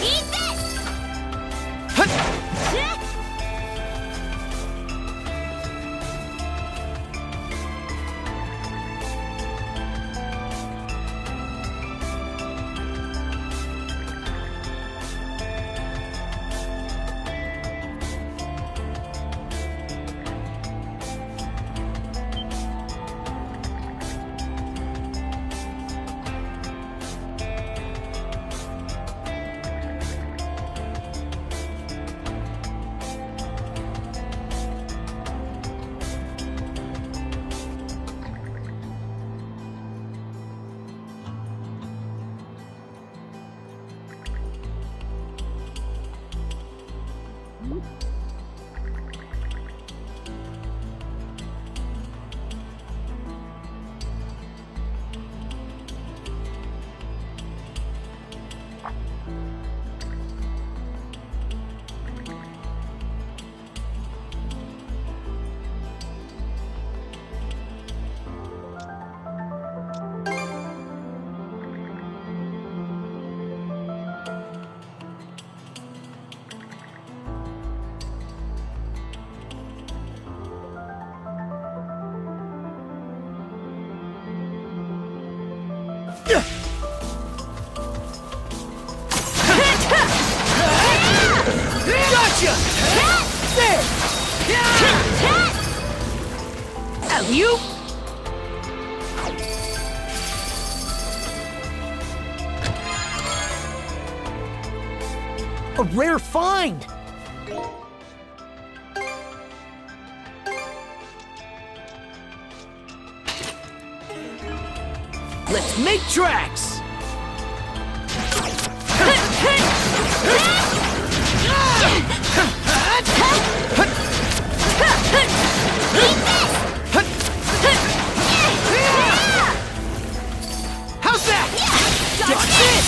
Eat this! Gotcha! There! Alley-oop! A rare find! Let's make tracks! How's that? Dodge this!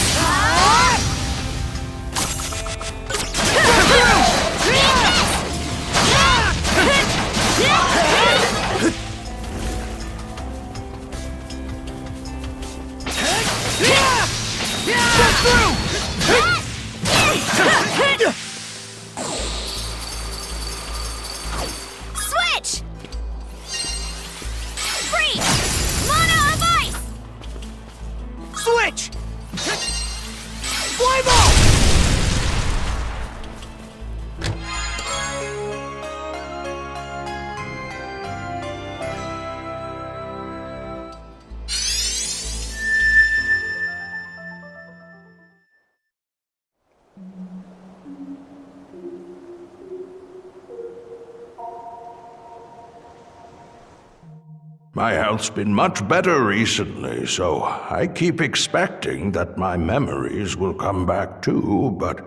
My health's been much better recently, so I keep expecting that my memories will come back too, but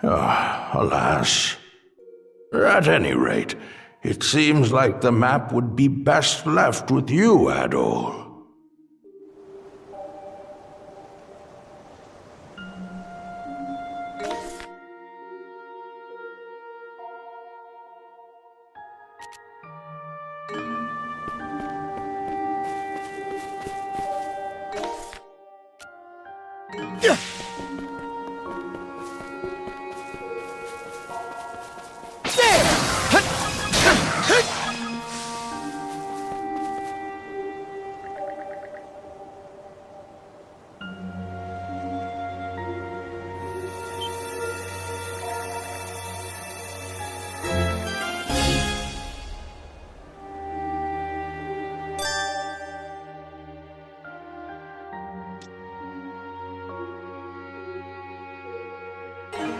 alas. At any rate, it seems like the map would be best left with you, Adol.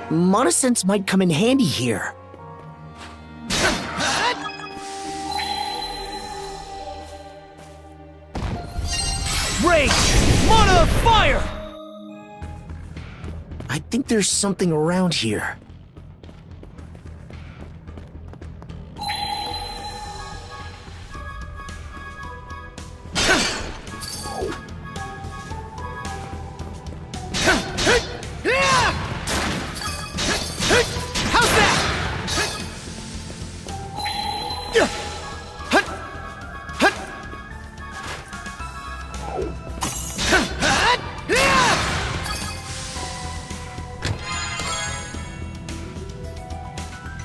Monosense might come in handy here. Rage! Mana of fire! I think there's something around here.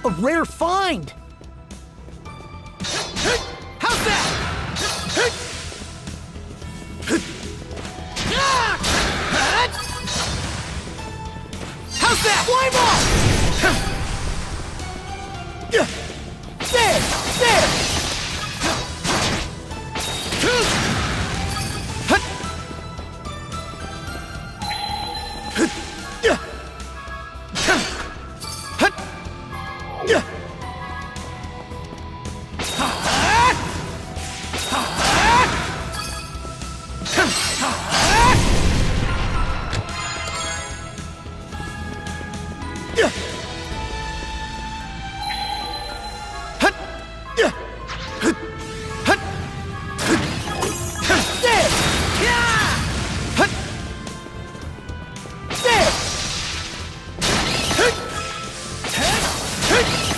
A rare find! How's that? How's that? Climb off! There! There!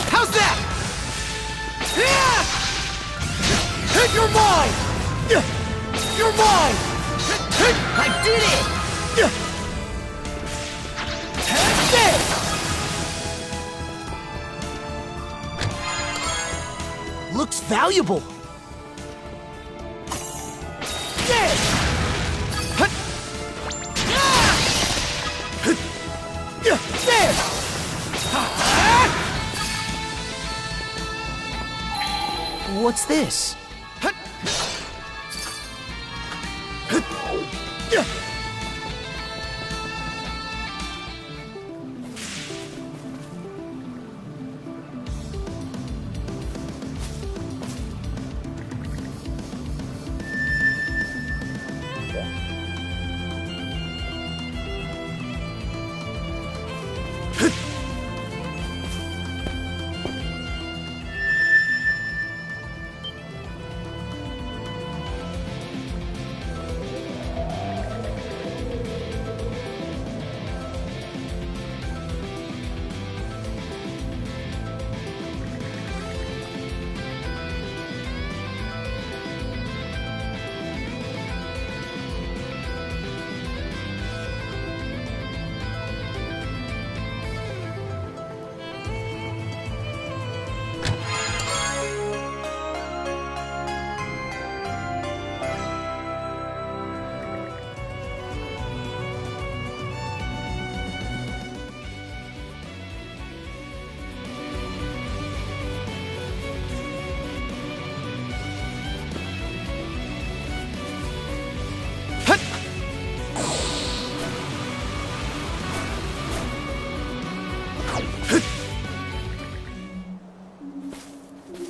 How's that? You're mine! You're mine! I did it! Looks valuable. What's this?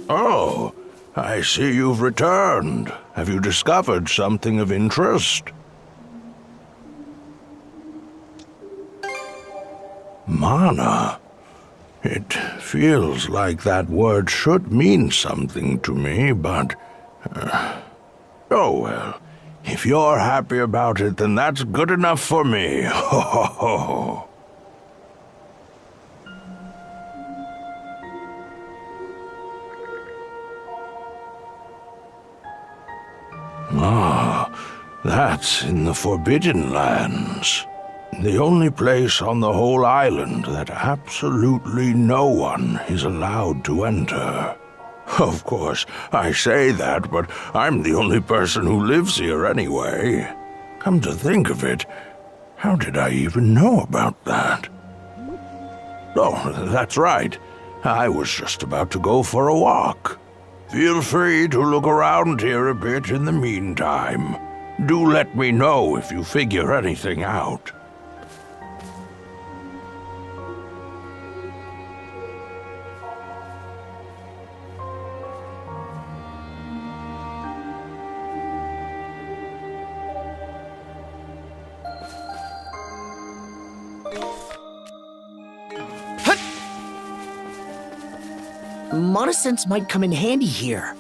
Oh, I see you've returned. Have you discovered something of interest? Mana. It feels like that word should mean something to me, but... oh well. If you're happy about it, then that's good enough for me. Ho ho ho. Ah, that's in the Forbidden Lands. The only place on the whole island that absolutely no one is allowed to enter. Of course, I say that, but I'm the only person who lives here anyway. Come to think of it, how did I even know about that? Oh, that's right. I was just about to go for a walk. Feel free to look around here a bit in the meantime. Do let me know if you figure anything out. Mana Sense might come in handy here.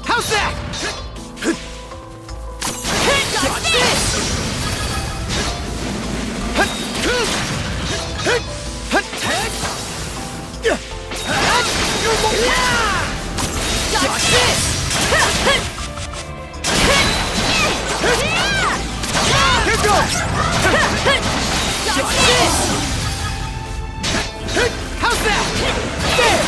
How's that? Got this! Got this! Here goes! Got this! How's that? There!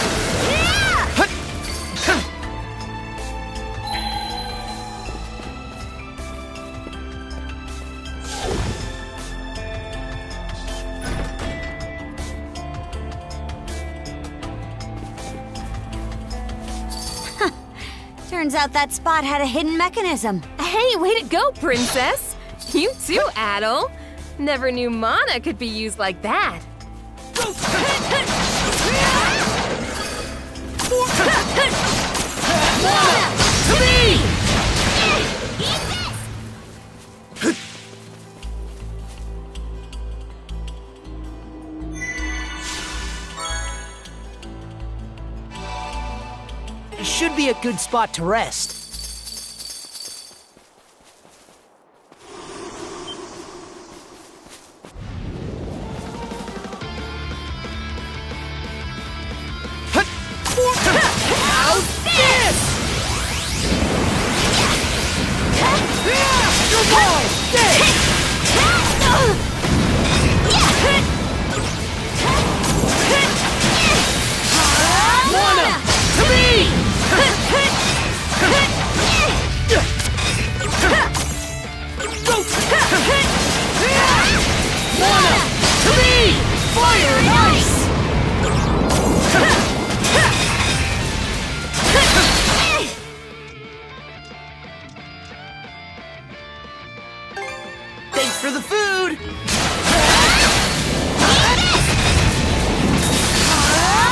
Turns out that spot had a hidden mechanism. Hey, way to go, Princess! You too, Adel. Never knew mana could be used like that. To me! Should be a good spot to rest. How's this? You're mine! Mana! To me! Mana! To me! Fire and ice! Thanks for the food!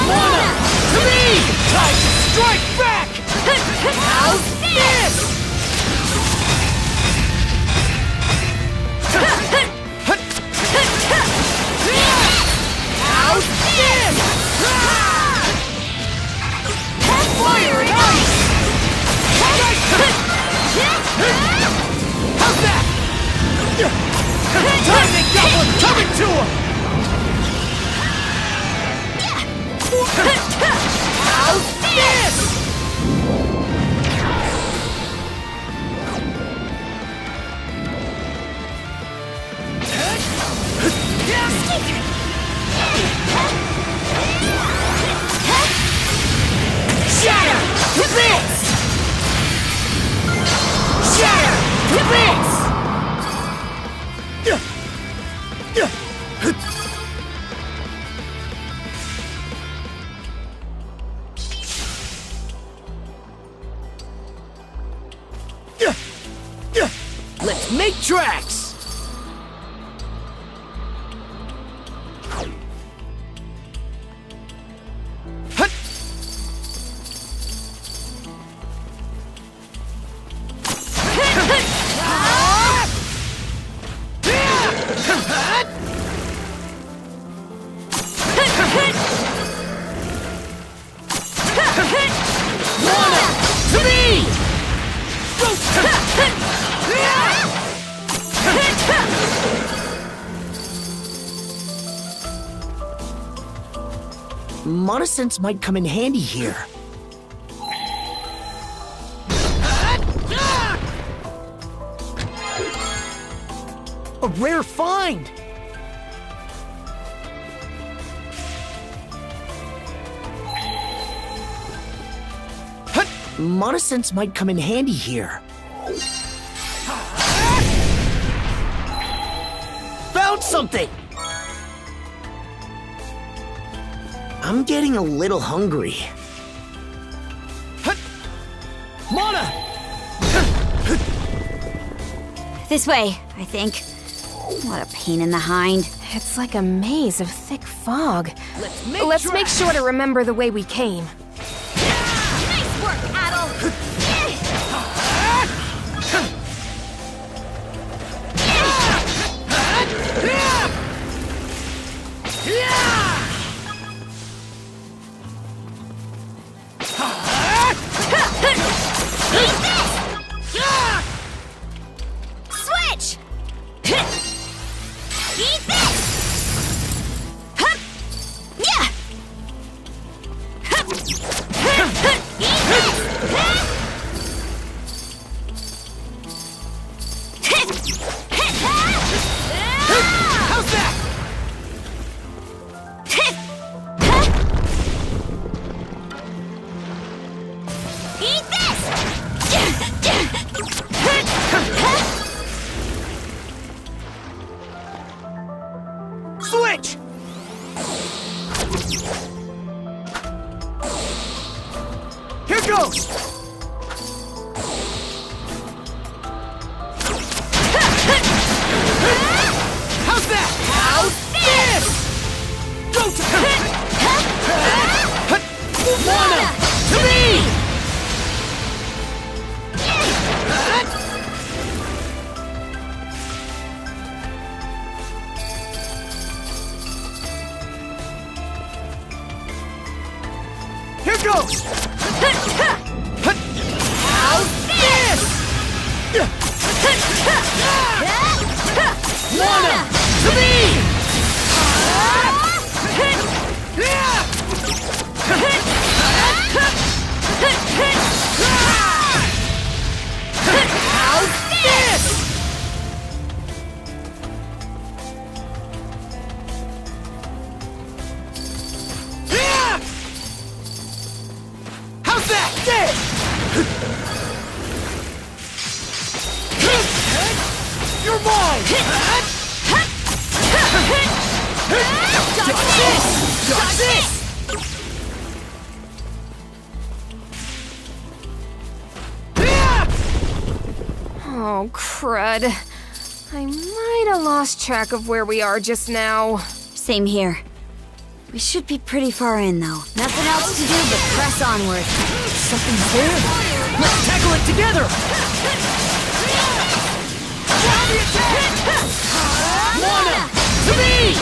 Mana! To me! Time to strike back! How's this? How's this? Fire and ice! How's that? Time to get what's coming to him! tracks! Monosense might come in handy here. A rare find! Monosense might come in handy here. Found something! I'm getting a little hungry. Mana! This way, I think. What a pain in the hind. It's like a maze of thick fog. Let's make sure to remember the way we came. Nice work, Adol! Switch! Eat this! Hup! Yeah! Hup! Eat How's that? Eat this! Switch! Here goes! How's that? How's this? Go to Mana! To me! Here goes! How's this? Mana! To me! How's this? How's that? You're mine! Dodge this! Dodge this! Oh, crud. I might have lost track of where we are just now. Same here. We should be pretty far in, though. Nothing else to do but press onward. Something's there. Let's tackle it together! Mana! To me!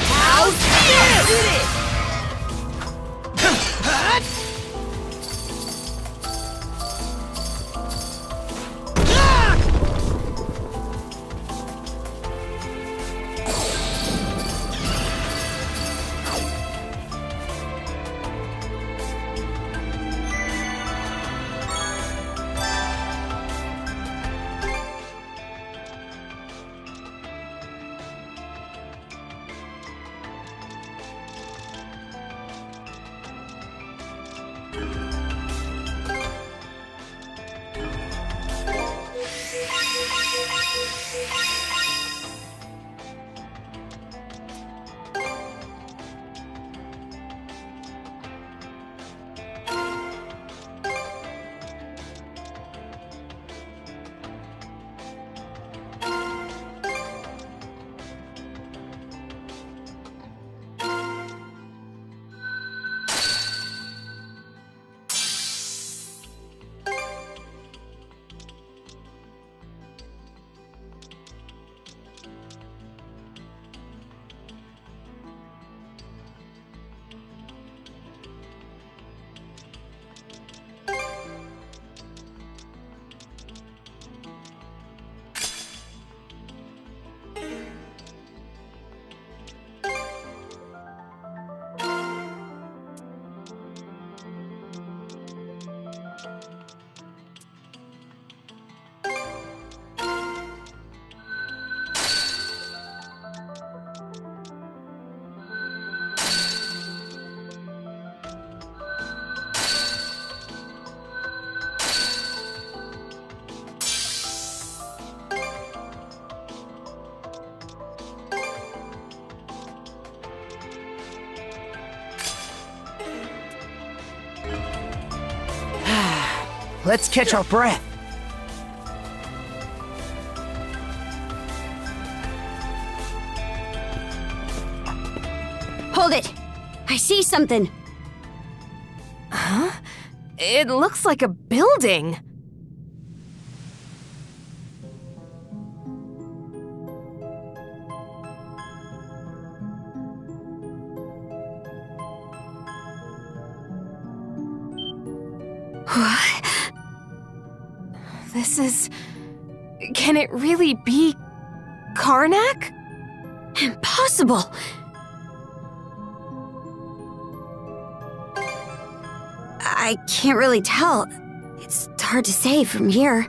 How's this? let's catch our breath. Hold it! I see something! Huh? It looks like a building. What? This is... Can it really be... Karnak? Impossible! I can't really tell. It's hard to say from here.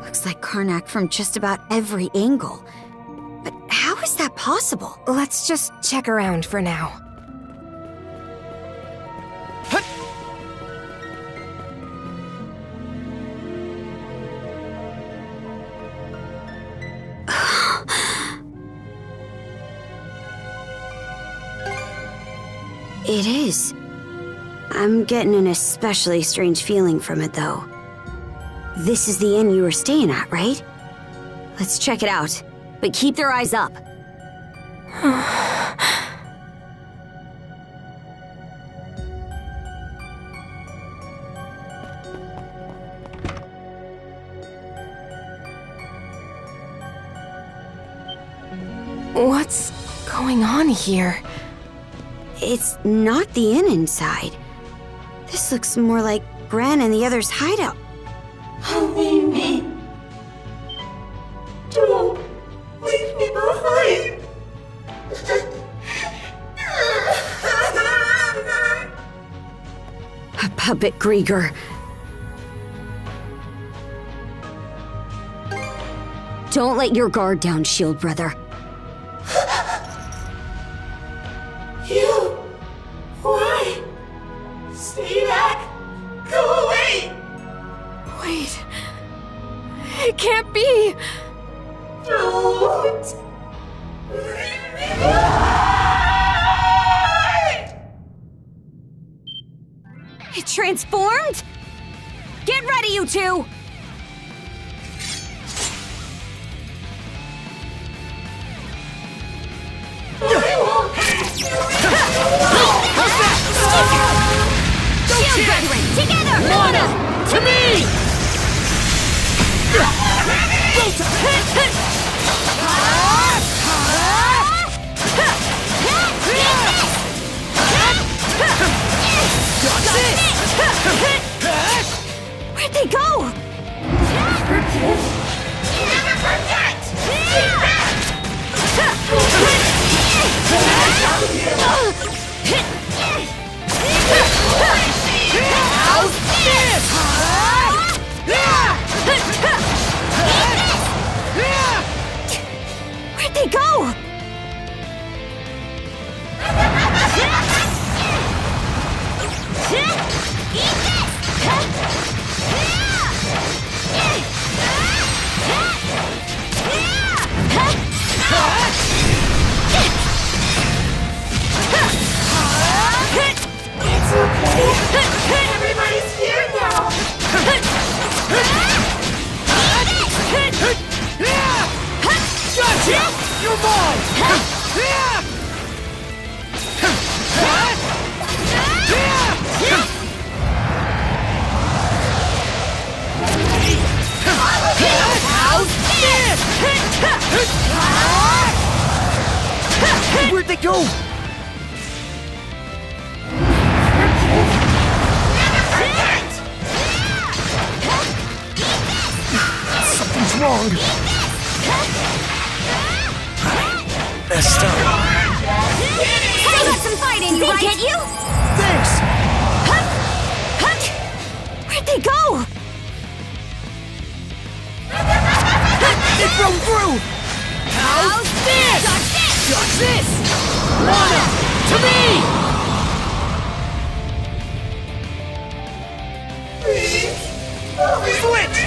Looks like Karnak from just about every angle. But how is that possible? Let's just check around for now. It is. I'm getting an especially strange feeling from it, though. This is the inn you were staying at, right? Let's check it out, but keep their eyes up. What's going on here? It's not the inn inside. This looks more like Gran and the others' hideout. Don't leave me. Don't leave me behind. A puppet Grieger. Don't let your guard down, Shield Brother. You... Why? Stay back. Go away. Wait. It can't be. Don't leave me behind. It transformed? Get ready, you two! Shield Brethren, together! Lana, to me! Where'd they go? Never forget! How's this? Where'd they go? It's okay. Everybody's here now. Gotcha! You're mine! How's this? Where'd they go? Something's wrong. Messed up. Still got some fight in you, right? Did they get you? Thanks! Where'd they go? It broke through! How's this? Got this! Lana, to me! Please, Switch!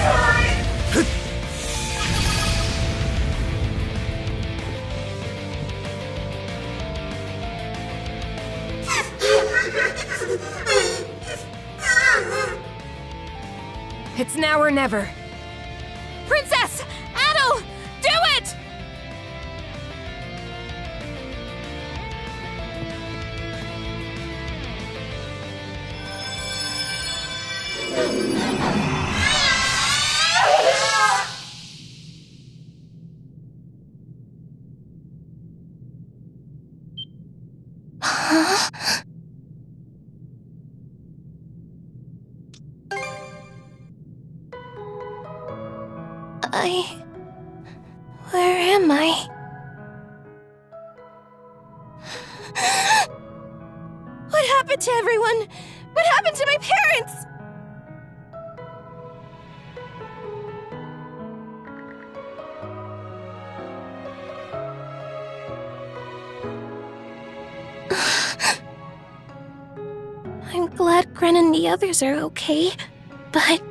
It's now or never. Princess! Adel! Do it! Where am I? What happened to everyone? What happened to my parents? I'm glad Gren and the others are okay, but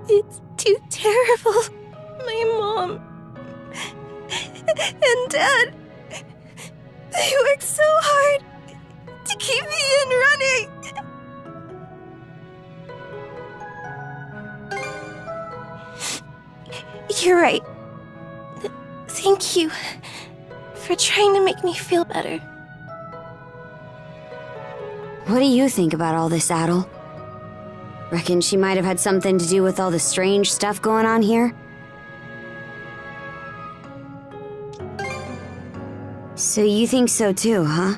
it's too terrible. My mom and Dad, they worked so hard to keep me running. You're right. Thank you for trying to make me feel better. What do you think about all this, Adel? Reckon she might have had something to do with all the strange stuff going on here? So you think so too, huh?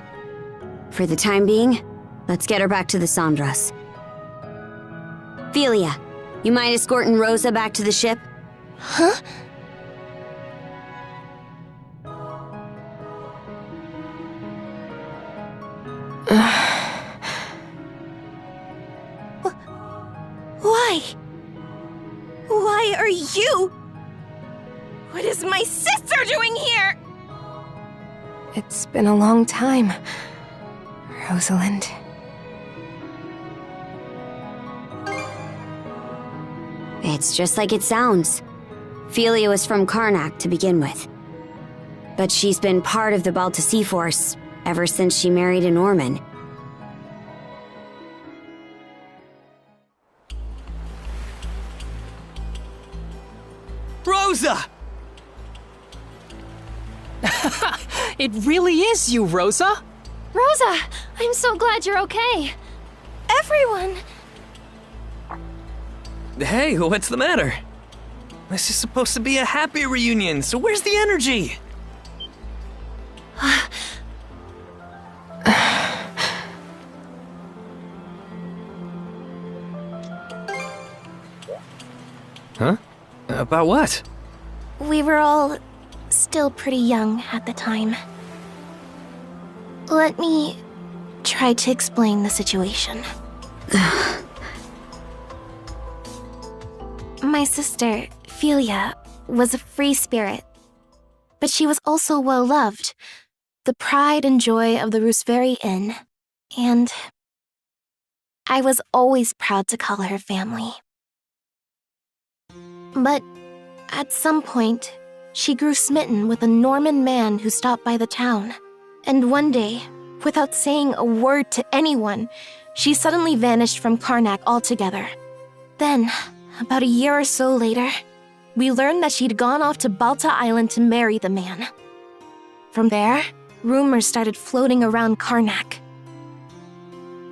For the time being, let's get her back to the Sandras. Philia, you mind escorting Rosa back to the ship? Huh? Why? Why are you? What is my sister doing here? It's been a long time, Rosalind. It's just like it sounds. Philia was from Karnak to begin with. But she's been part of the Balta Sea Force ever since she married a Norman. Rosa! It really is you, Rosa! Rosa! I'm so glad you're okay. Everyone! Hey, what's the matter? This is supposed to be a happy reunion, so where's the energy? Huh? About what? We were all still pretty young at the time. Let me try to explain the situation. My sister, Philia, was a free spirit, but she was also well-loved, the pride and joy of the Rooseveri Inn, and I was always proud to call her family. But at some point, she grew smitten with a Norman man who stopped by the town. And one day, without saying a word to anyone, she suddenly vanished from Karnak altogether. Then, about a year or so later, we learned that she'd gone off to Balta Island to marry the man. From there, rumors started floating around Karnak.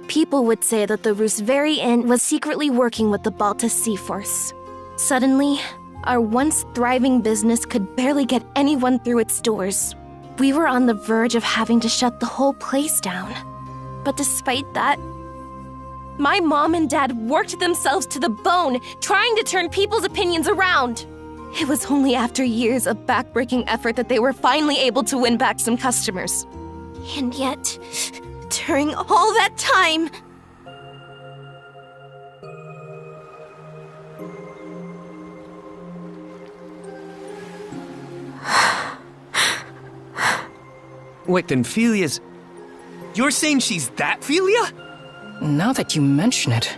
People would say that the Rooseveri Inn was secretly working with the Balta Sea Force. Suddenly, our once thriving business could barely get anyone through its doors. We were on the verge of having to shut the whole place down. But despite that, my mom and dad worked themselves to the bone, trying to turn people's opinions around. It was only after years of backbreaking effort that they were finally able to win back some customers. And yet, during all that time, Wait, then Philia's... You're saying she's that Philia? Now that you mention it,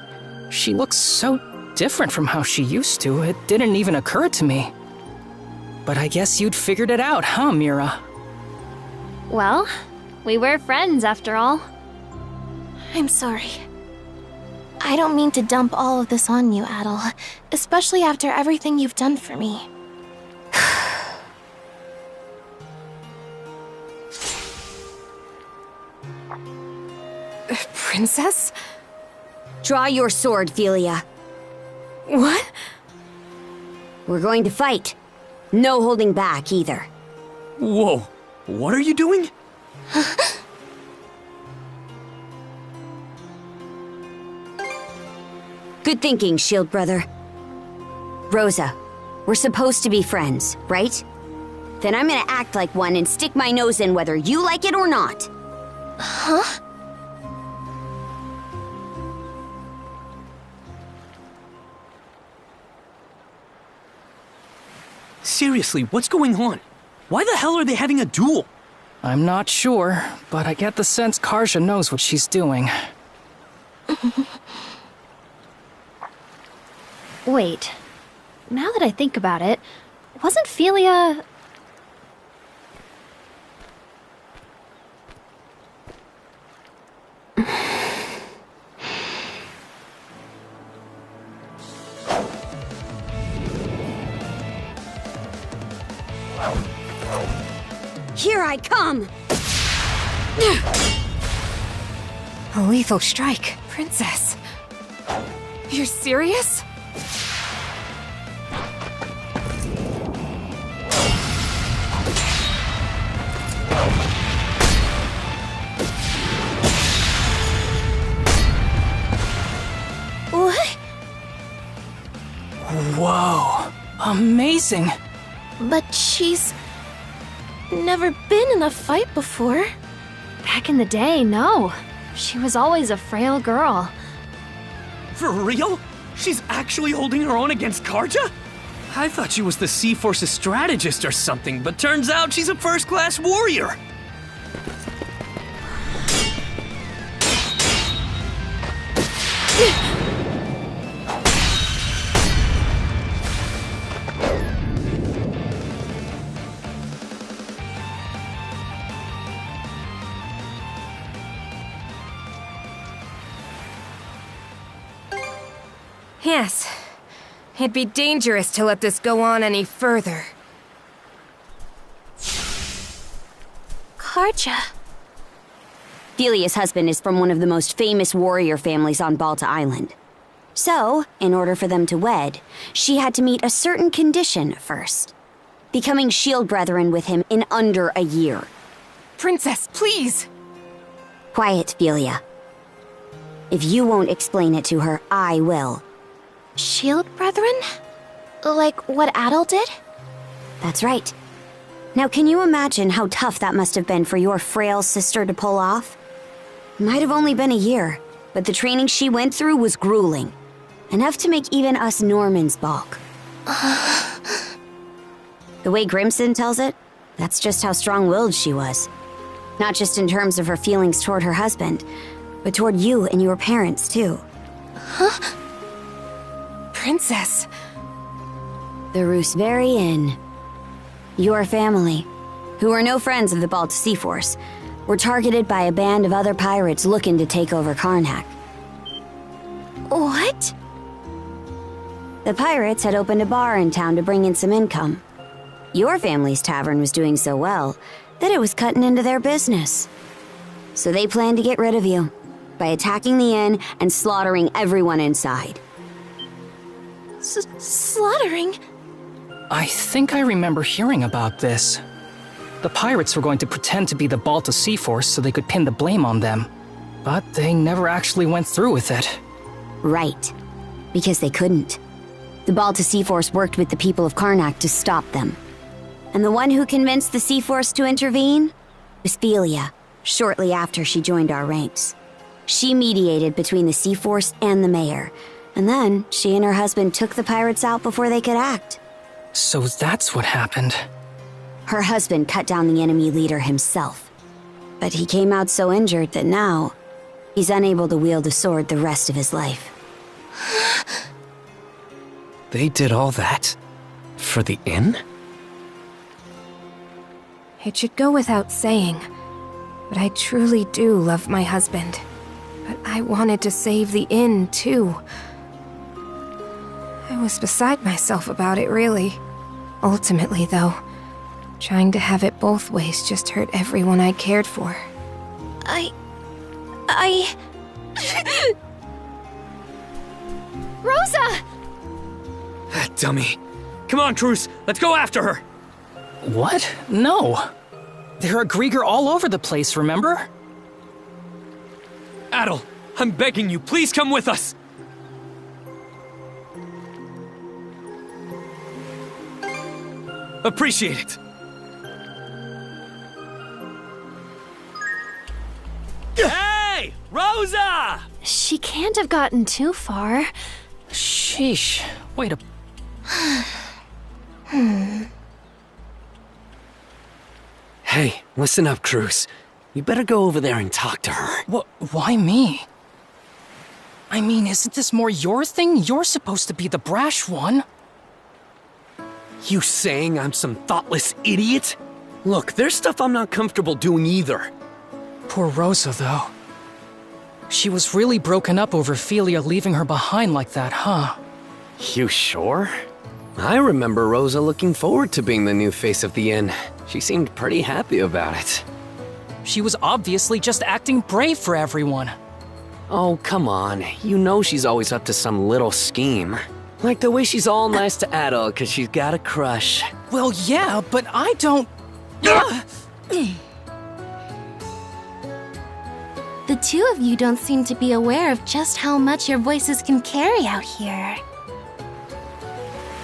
she looks so different from how she used to. It didn't even occur to me. But I guess you'd figured it out, huh, Mira? Well, we were friends after all. I'm sorry. I don't mean to dump all of this on you, Adel, especially after everything you've done for me. Princess? Draw your sword, Philia. What? We're going to fight. No holding back, either. Whoa, what are you doing? Good thinking, Shield Brother. Rosa, we're supposed to be friends, right? Then I'm gonna act like one and stick my nose in whether you like it or not. Huh? Seriously, what's going on? Why the hell are they having a duel? I'm not sure, but I get the sense Karja knows what she's doing. Wait. Now that I think about it, wasn't Philia... Here I come! A lethal strike. Princess. You're serious? What? Whoa. Amazing. But she's... never been in a fight before. Back in the day, no. She was always a frail girl. For real? She's actually holding her own against Karja? I thought she was the Sea Force's strategist or something, but turns out she's a first-class warrior. Yes. It'd be dangerous to let this go on any further. Karja. Philia's husband is from one of the most famous warrior families on Balta Island. So, in order for them to wed, she had to meet a certain condition first. Becoming shield brethren with him in under a year. Princess, please! Quiet, Philia. If you won't explain it to her, I will. Shield brethren? Like what Adel did? That's right. Now, can you imagine how tough that must have been for your frail sister to pull off? Might have only been a year, but the training she went through was grueling. Enough to make even us Normans balk. The way Grimson tells it, that's just how strong-willed she was. Not just in terms of her feelings toward her husband, but toward you and your parents, too. Huh? Princess. The Rooseveri Inn. Your family, who are no friends of the Balta Sea Force, were targeted by a band of other pirates looking to take over Karnak. What? The pirates had opened a bar in town to bring in some income. Your family's tavern was doing so well that it was cutting into their business. So they planned to get rid of you by attacking the inn and slaughtering everyone inside. Slaughtering? I think I remember hearing about this. The pirates were going to pretend to be the Balta Sea Force so they could pin the blame on them. But they never actually went through with it. Right. Because they couldn't. The Balta Sea Force worked with the people of Karnak to stop them. And the one who convinced the Sea Force to intervene was Philia, shortly after she joined our ranks. She mediated between the Sea Force and the mayor, and then she and her husband took the pirates out before they could act. So that's what happened. Her husband cut down the enemy leader himself. But he came out so injured that now, he's unable to wield a sword the rest of his life. They did all that? For the inn? It should go without saying, but I truly do love my husband. But I wanted to save the inn, too. I was beside myself about it, really. Ultimately, though, trying to have it both ways just hurt everyone I cared for. Rosa! Dummy. Come on, Cruz, let's go after her! What? No. There are Grieger all over the place, remember? Adol, I'm begging you, please come with us! Appreciate it. Hey! Rosa! She can't have gotten too far. Sheesh. Wait a... Hey, listen up, Cruz. You better go over there and talk to her. Why me? I mean, isn't this more your thing? You're supposed to be the brash one. You saying I'm some thoughtless idiot? Look, there's stuff I'm not comfortable doing either. Poor Rosa, though. She was really broken up over Philia leaving her behind like that, huh? You sure? I remember Rosa looking forward to being the new face of the inn. She seemed pretty happy about it. She was obviously just acting brave for everyone. Oh, come on. You know she's always up to some little scheme. Like the way she's all nice to Adol because she's got a crush. Well, yeah, but I don't... The two of you don't seem to be aware of just how much your voices can carry out here.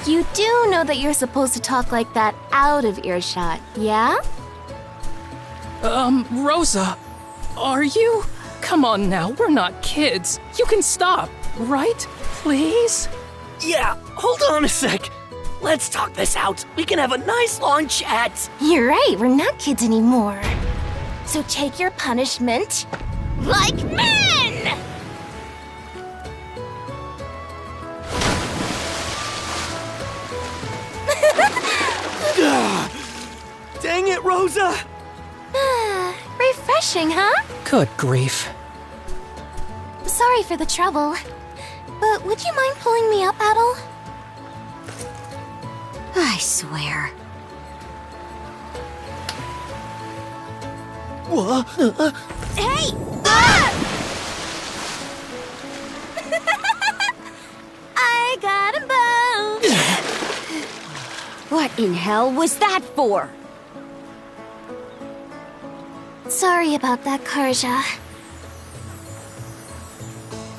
You do know that you're supposed to talk like that out of earshot, yeah? Rosa, are you? Come on now, we're not kids. You can stop, right? Please? Yeah, hold on a sec. Let's talk this out. We can have a nice long chat. You're right, we're not kids anymore. So take your punishment like men! Dang it, Rosa! Refreshing, huh? Good grief. Sorry for the trouble. But would you mind pulling me up, Adol? I swear. What? Hey! Ah! I got 'em both! What in hell was that for? Sorry about that, Karja.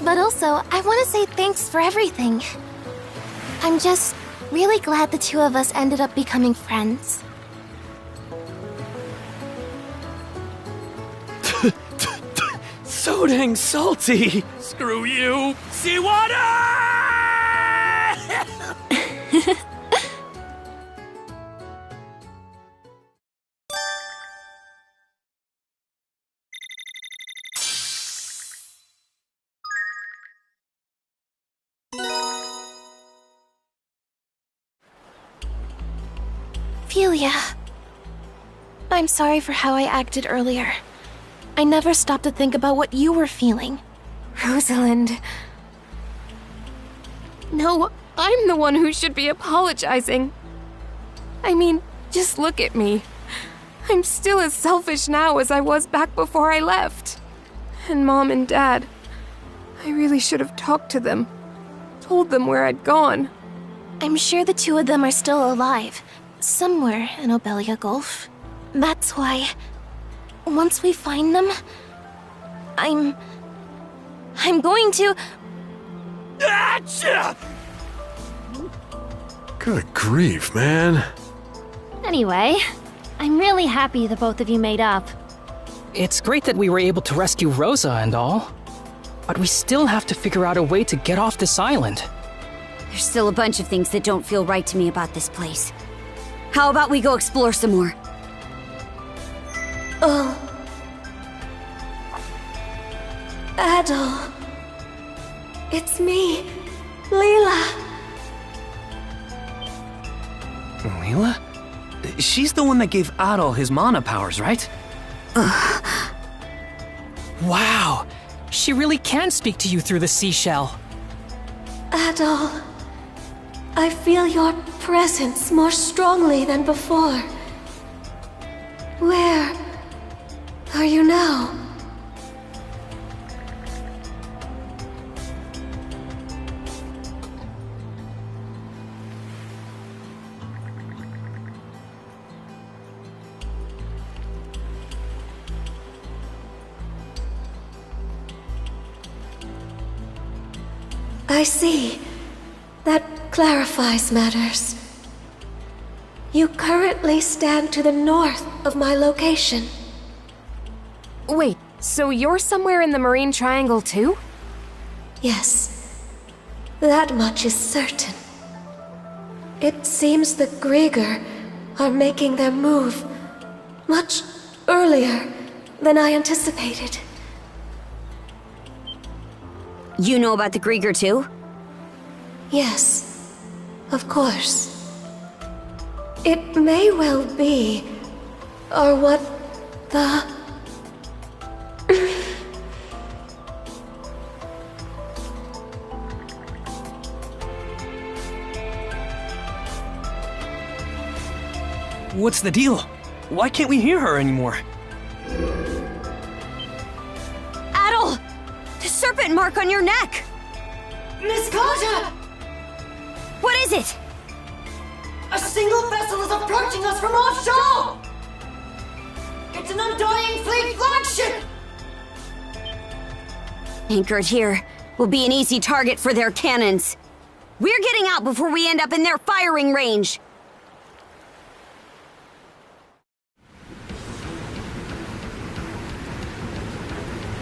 But also, I want to say thanks for everything. I'm just really glad the two of us ended up becoming friends. So dang salty. Screw you. Seawater! Philia. I'm sorry for how I acted earlier. I never stopped to think about what you were feeling. Rosalind. No, I'm the one who should be apologizing. I mean, just look at me. I'm still as selfish now as I was back before I left. And Mom and Dad, I really should have talked to them. Told them where I'd gone. I'm sure the two of them are still alive. Somewhere in Obelia Gulf. That's why, once we find them, I'm going to... Good grief, man. Anyway, I'm really happy the both of you made up. It's great that we were able to rescue Rosa and all. But we still have to figure out a way to get off this island. There's still a bunch of things that don't feel right to me about this place. How about we go explore some more? Oh. Adol. It's me, Leela. Leela? She's the one that gave Adol his mana powers, right? Wow! She really can speak to you through the seashell. Adol, I feel your presence more strongly than before. Where are you now? I see. That clarifies matters. You currently stand to the north of my location. Wait, so you're somewhere in the Marine Triangle too? Yes. That much is certain. It seems the Grieger are making their move much earlier than I anticipated. You know about the Grieger too? Yes, of course. It may well be, or what the... What's the deal? Why can't we hear her anymore? Adol! The serpent mark on your neck! Miss Carter! What is it? A single vessel is approaching us from offshore! It's an Undying Fleet flagship! Anchored here will be an easy target for their cannons. We're getting out before we end up in their firing range.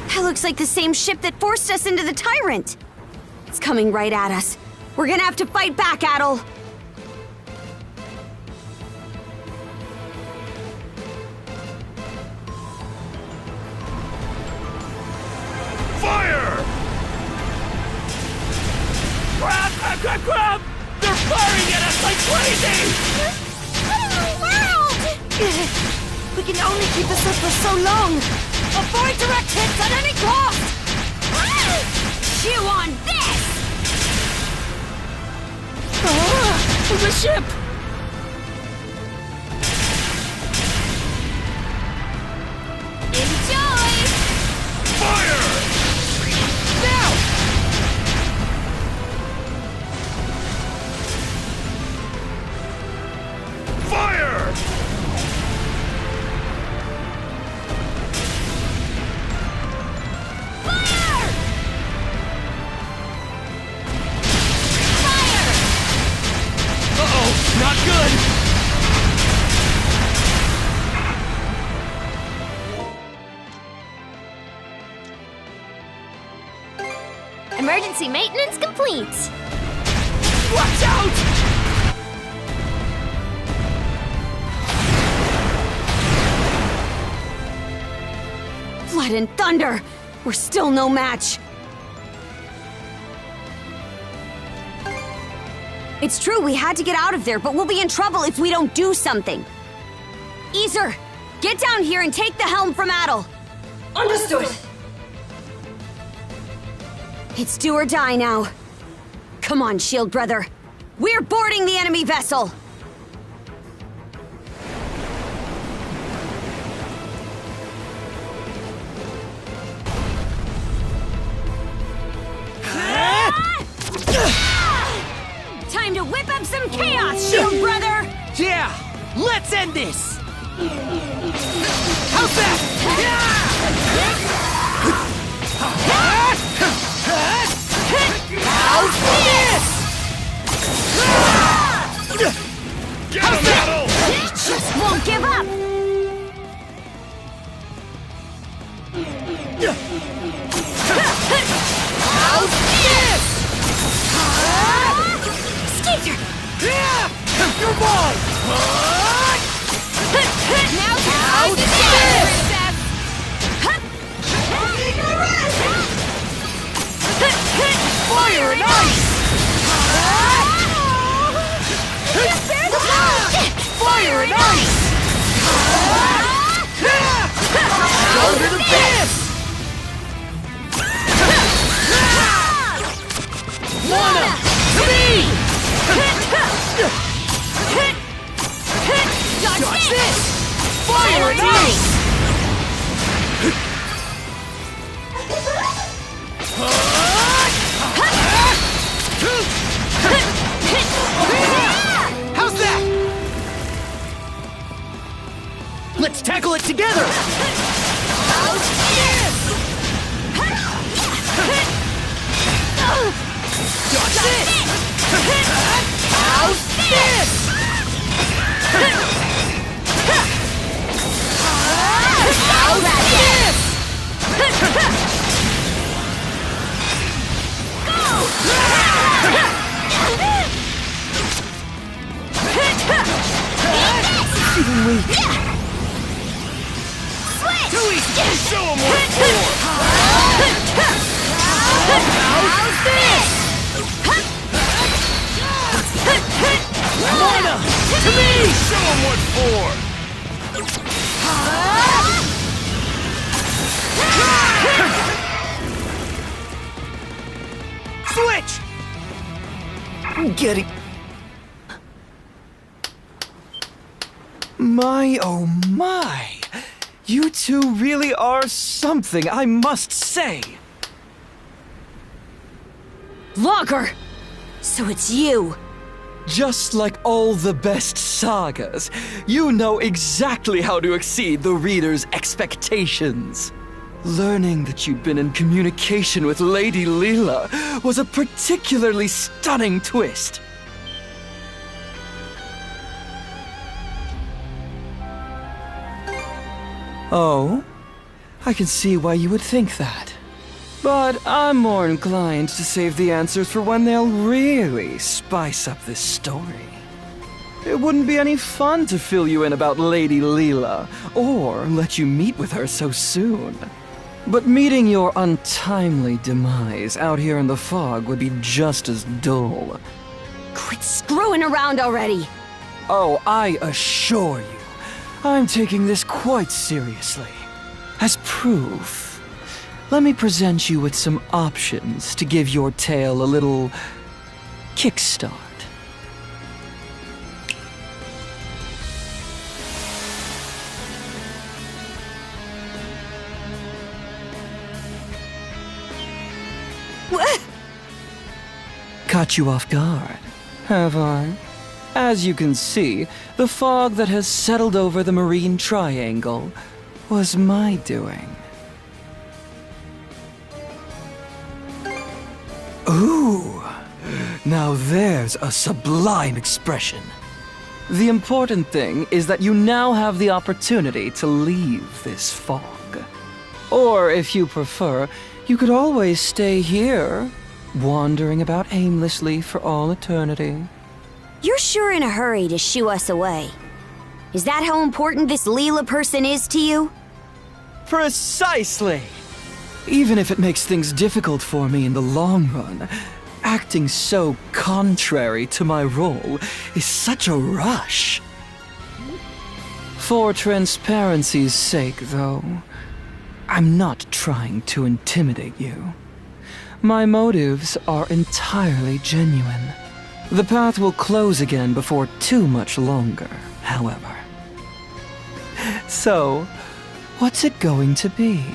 That looks like the same ship that forced us into the Tyrant. It's coming right at us. We're gonna have to fight back, Adol. Fire! Grab, grab, grab, grab! They're firing at us like crazy! What in the world? We can only keep this up for so long. Avoid direct hits at any cost! Chew on this! The ship! Enjoy! Fire! Now! Fire! Not good! Emergency maintenance complete. Watch out! Blood and thunder! We're still no match. It's true, we had to get out of there, but we'll be in trouble if we don't do something. Easer, get down here and take the helm from Adol. Understood. It's do or die now. Come on, Shield Brother. We're boarding the enemy vessel. Time to whip up some chaos, Shield Brother! Yeah! Let's end this! How's that? How's this? Get him, Adol! Just won't give up! How's this? Skeeter! You're mine! Now how's this? Fire and ice! Fire and ice! Go to the abyss! Lana! To me! Dodge this! Fire and ice! How's that? Let's tackle it together! Dodge this! How's this? How's this? Even weak. Switch! Too easy! Show him what for! How's this? Lana! To me! Show him what for! Switch! Getting... My, oh my! You two really are something, I must say! Logger! So it's you! Just like all the best sagas, you know exactly how to exceed the reader's expectations. Learning that you'd been in communication with Lady Leela was a particularly stunning twist. Oh, I can see why you would think that. But I'm more inclined to save the answers for when they'll really spice up this story. It wouldn't be any fun to fill you in about Lady Leela, or let you meet with her so soon. But meeting your untimely demise out here in the fog would be just as dull. Quit screwing around already! Oh, I assure you, I'm taking this quite seriously. As proof, let me present you with some options to give your tale a little kickstart. What? Caught you off guard, have I? As you can see, the fog that has settled over the Marine Triangle was my doing. Ooh, now there's a sublime expression. The important thing is that you now have the opportunity to leave this fog. Or, if you prefer, you could always stay here, wandering about aimlessly for all eternity. You're sure in a hurry to shoo us away. Is that how important this Leela person is to you? Precisely! Even if it makes things difficult for me in the long run, acting so contrary to my role is such a rush. For transparency's sake, though, I'm not trying to intimidate you. My motives are entirely genuine. The path will close again before too much longer, however. So, what's it going to be?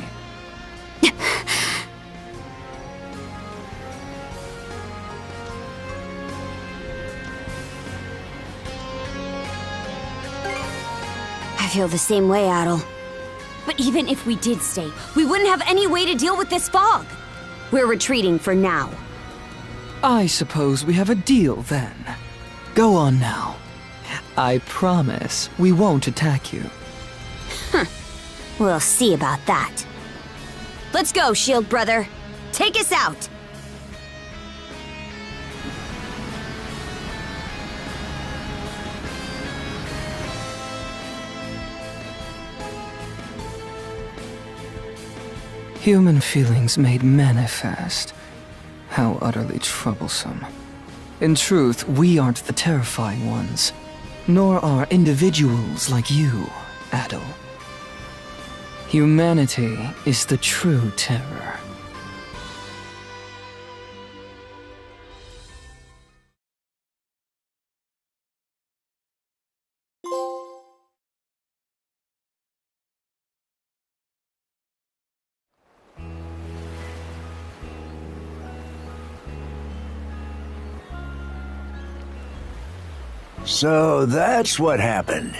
I feel the same way, Adel. But even if we did stay, we wouldn't have any way to deal with this fog. We're retreating for now. I suppose we have a deal then. Go on now. I promise we won't attack you. We'll see about that. Let's go, Shield Brother. Take us out. Human feelings made manifest. How utterly troublesome. In truth, we aren't the terrifying ones. Nor are individuals like you, Adol. Humanity is the true terror. So that's what happened.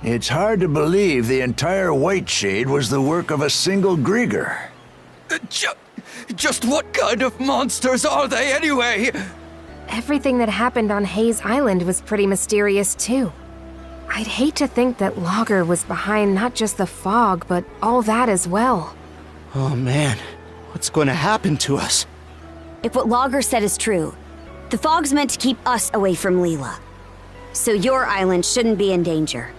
It's hard to believe the entire White Shade was the work of a single Grieger. Just what kind of monsters are they anyway? Everything that happened on Hayes Island was pretty mysterious too. I'd hate to think that Logger was behind not just the fog, but all that as well. Oh man, what's going to happen to us? If what Logger said is true, the fog's meant to keep us away from Leela. So your island shouldn't be in danger.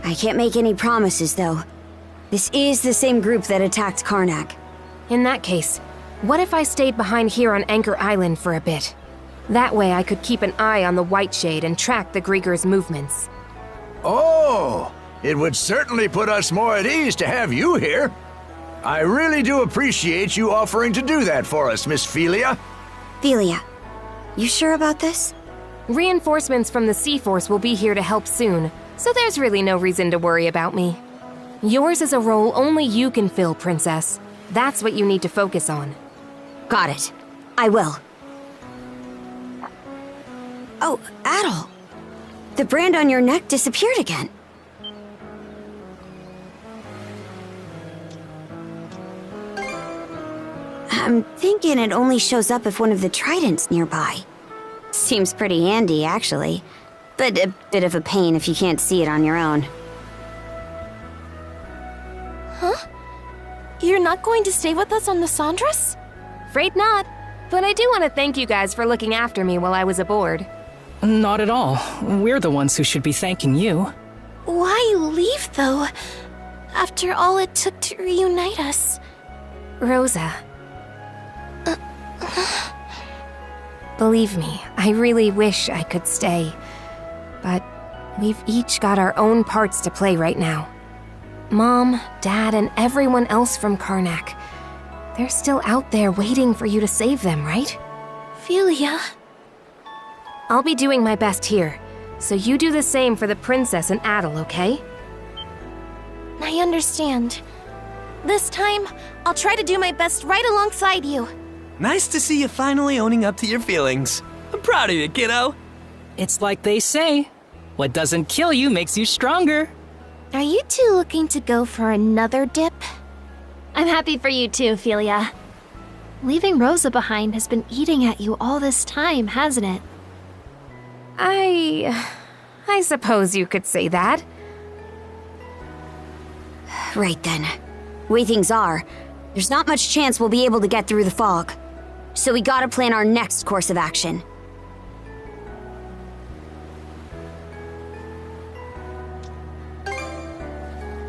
I can't make any promises, though. This is the same group that attacked Karnak. In that case, what if I stayed behind here on Anchor Island for a bit? That way I could keep an eye on the White Shade and track the Grieger's movements. Oh, it would certainly put us more at ease to have you here. I really do appreciate you offering to do that for us, Miss Philia. Philia, you sure about this? Reinforcements from the Sea-Force will be here to help soon, so there's really no reason to worry about me. Yours is a role only you can fill, Princess. That's what you need to focus on. Got it. I will. Oh, Adol. The brand on your neck disappeared again. I'm thinking it only shows up if one of the tridents nearby. Seems pretty handy, actually. But a bit of a pain if you can't see it on your own. Huh? You're not going to stay with us on the Sandras? Afraid not. But I do want to thank you guys for looking after me while I was aboard. Not at all. We're the ones who should be thanking you. Why leave, though? After all it took to reunite us. Rosa. Believe me, I really wish I could stay. But we've each got our own parts to play right now. Mom, Dad, and everyone else from Karnak. They're still out there waiting for you to save them, right? Philia. I'll be doing my best here, so you do the same for the Princess and Adol, okay? I understand. This time, I'll try to do my best right alongside you. Nice to see you finally owning up to your feelings. I'm proud of you, kiddo. It's like they say, what doesn't kill you makes you stronger. Are you two looking to go for another dip? I'm happy for you too, Philia. Leaving Rosa behind has been eating at you all this time, hasn't it? I suppose you could say that. Right then. Way things are, there's not much chance we'll be able to get through the fog. So we gotta plan our next course of action.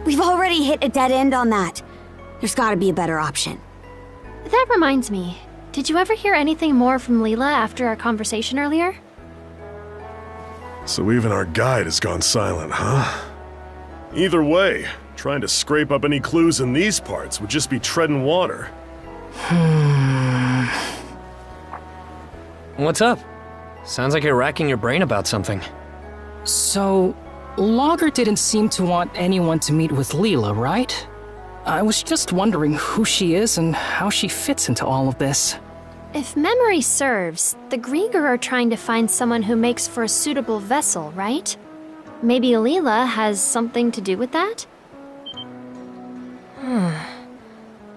We've already hit a dead end on that. There's gotta be a better option. That reminds me, did you ever hear anything more from Leela after our conversation earlier? So even our guide has gone silent, huh? Either way, trying to scrape up any clues in these parts would just be treading water. What's up? Sounds like you're racking your brain about something. So, Logger didn't seem to want anyone to meet with Leela, right? I was just wondering who she is and how she fits into all of this. If memory serves, the Grieger are trying to find someone who makes for a suitable vessel, right? Maybe Leela has something to do with that?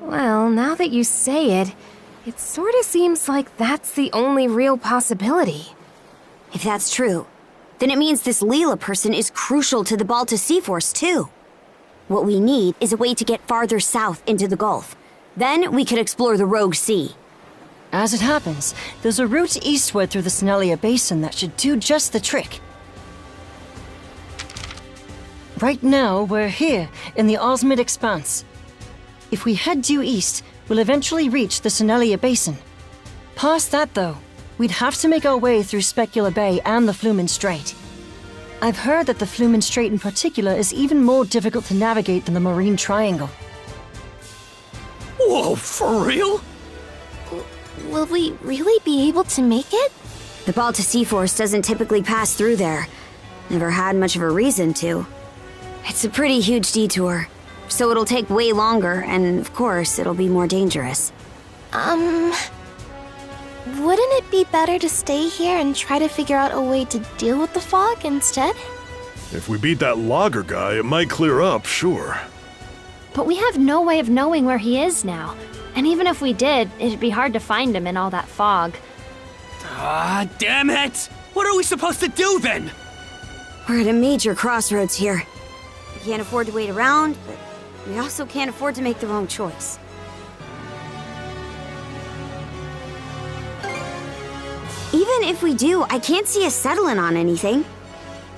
Well, now that you say it, it sort of seems like that's the only real possibility. If that's true, then it means this Leela person is crucial to the Balta Sea-Force too. What we need is a way to get farther south into the Gulf. Then we could explore the Rogue Sea. As it happens, there's a route eastward through the Senelia Basin that should do just the trick. Right now, we're here, in the Osmid Expanse. If we head due east, we'll eventually reach the Senelia Basin. Past that, though, we'd have to make our way through Specula Bay and the Flumen Strait. I've heard that the Flumen Strait in particular is even more difficult to navigate than the Marine Triangle. Whoa, for real? Will we really be able to make it? The Balta Sea Force doesn't typically pass through there. Never had much of a reason to. It's a pretty huge detour, so it'll take way longer, and of course, it'll be more dangerous. Wouldn't it be better to stay here and try to figure out a way to deal with the fog instead? If we beat that logger guy, it might clear up, sure. But we have no way of knowing where he is now. And even if we did, it'd be hard to find him in all that fog. Ah, damn it! What are we supposed to do then? We're at a major crossroads here. We can't afford to wait around, but we also can't afford to make the wrong choice. Even if we do, I can't see us settling on anything.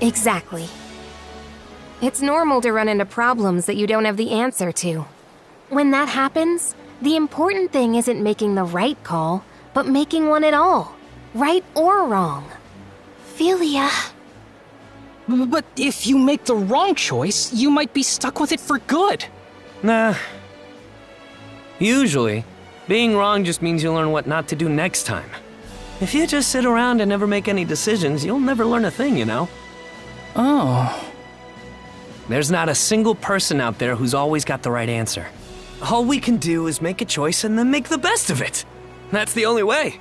Exactly. It's normal to run into problems that you don't have the answer to. When that happens, the important thing isn't making the right call, but making one at all. Right or wrong. Philia. But if you make the wrong choice, you might be stuck with it for good. Nah. Usually, being wrong just means you learn what not to do next time. If you just sit around and never make any decisions, you'll never learn a thing, you know? Oh. There's not a single person out there who's always got the right answer. All we can do is make a choice and then make the best of it. That's the only way.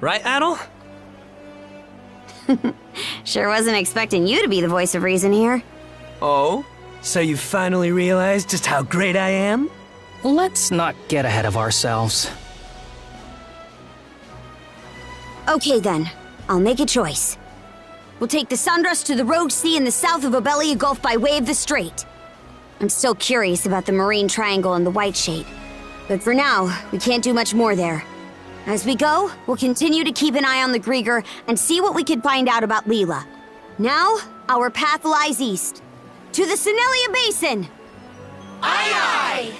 Right, Adel? Sure wasn't expecting you to be the voice of reason here. Oh? So you finally realized just how great I am? Let's not get ahead of ourselves. Okay then, I'll make a choice. We'll take the Sandras to the Rogue Sea in the south of Obelia Gulf by way of the Strait. I'm still curious about the Marine Triangle and the White Shade, but for now, we can't do much more there. As we go, we'll continue to keep an eye on the Grieger and see what we can find out about Leela. Now, our path lies east, to the Senelia Basin! Aye aye!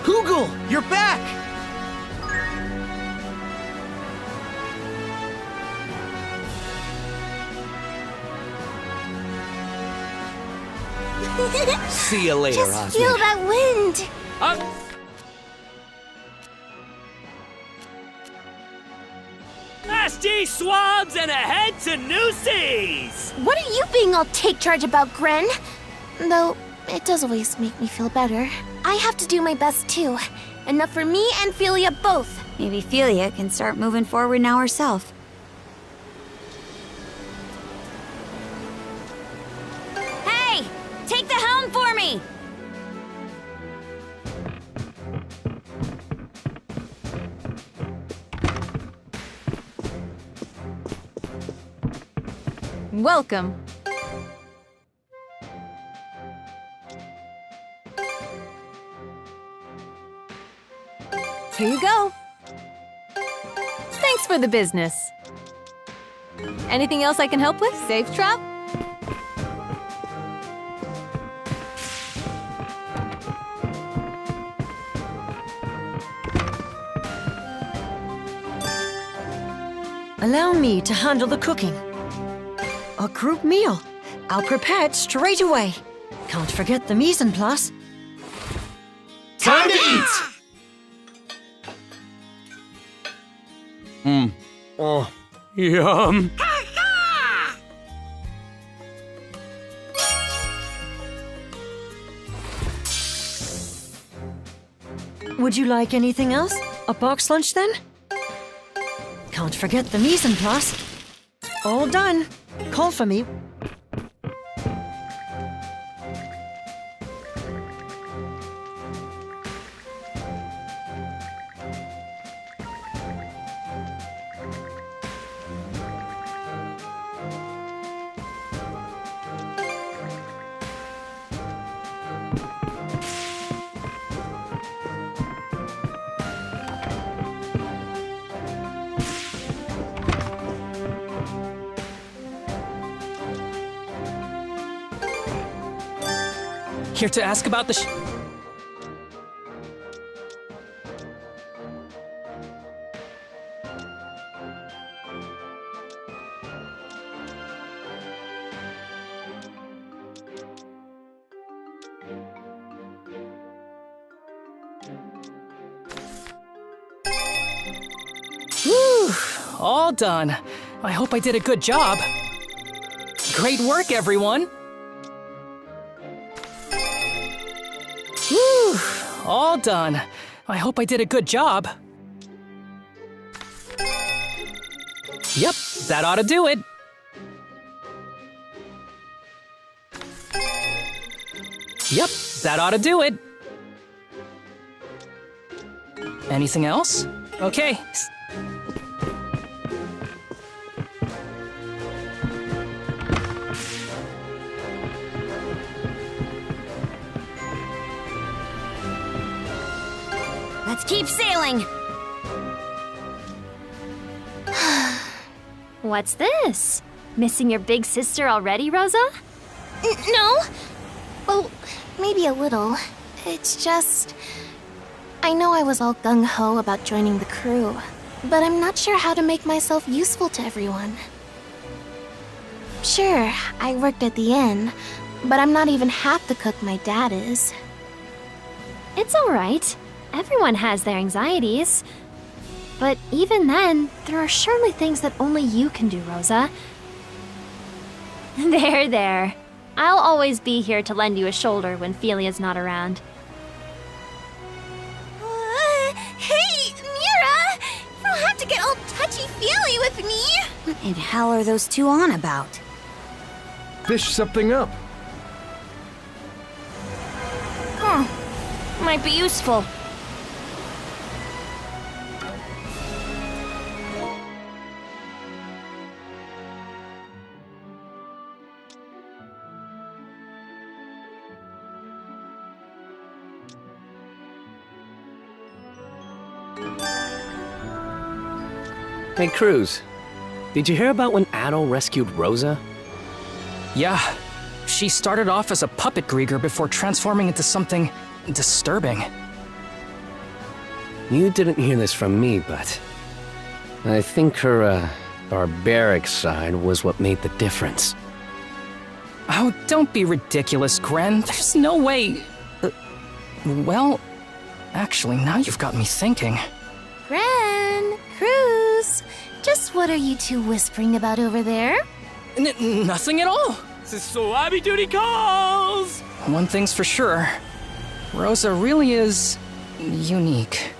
Hoogle, you're back! See you later, Just Osmond. feel that wind! Nasty swabs and ahead to new seas! What are you being all take charge about, Gren? Though, it does always make me feel better. I have to do my best too. Enough for me and Philia both. Maybe Philia can start moving forward now herself. Hey! Take the helm for me! Welcome. Here you go. Thanks for the business. Anything else I can help with? Safe travel? Allow me to handle the cooking. A group meal. I'll prepare it straight away. Can't forget the mise en place. Time to eat! Oh, yum. Would you like anything else? A box lunch then? Can't forget the mise en place. All done. Call for me. Here to ask about the all done. I hope I did a good job. Great work, everyone! Whew, all done. I hope I did a good job. Yep, that ought to do it. Yep, that ought to do it. Anything else? Okay. Let's keep sailing. What's this? Missing your big sister already, Rosa? No. Well, maybe a little. It's just... I know I was all gung-ho about joining the crew, but I'm not sure how to make myself useful to everyone. Sure, I worked at the inn, but I'm not even half the cook my dad is. It's alright. Everyone has their anxieties. But even then, there are surely things that only you can do, Rosa. There. I'll always be here to lend you a shoulder when Felia's not around. Hey, Mira! You don't have to get all touchy-feely with me! What in hell are those two on about? Fish something up. Might be useful. Hey, Cruz. Did you hear about when Adol rescued Rosa? Yeah. She started off as a puppet Grieger before transforming into something disturbing. You didn't hear this from me, but I think her, barbaric side was what made the difference. Oh, don't be ridiculous, Gren. There's no way... well, actually, now you've got me thinking. Gren, Cruz, just what are you two whispering about over there? Nothing at all. So Abby Duty calls! One thing's for sure. Rosa really is... unique.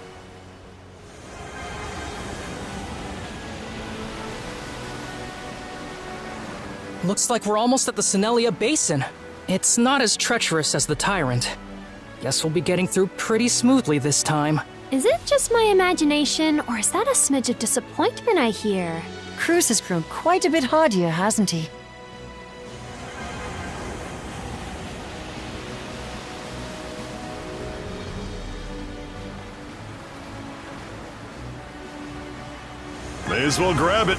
Looks like we're almost at the Senelia Basin. It's not as treacherous as the Tyrant. Guess we'll be getting through pretty smoothly this time. Is it just my imagination, or is that a smidge of disappointment I hear? Cruz has grown quite a bit hardier, hasn't he? May as well grab it.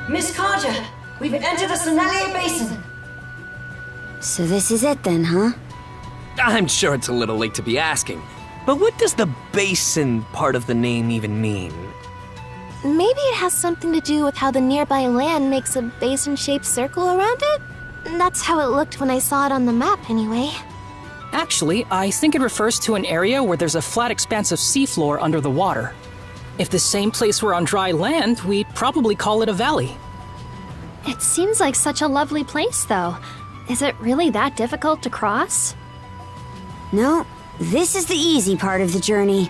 Miss Carter, we've entered the Senelia Basin. So this is it then, huh? I'm sure it's a little late to be asking, but what does the basin part of the name even mean? Maybe it has something to do with how the nearby land makes a basin-shaped circle around it? That's how it looked when I saw it on the map, anyway. Actually, I think it refers to an area where there's a flat expanse of seafloor under the water. If the same place were on dry land, we'd probably call it a valley. It seems like such a lovely place, though. Is it really that difficult to cross? No, this is the easy part of the journey.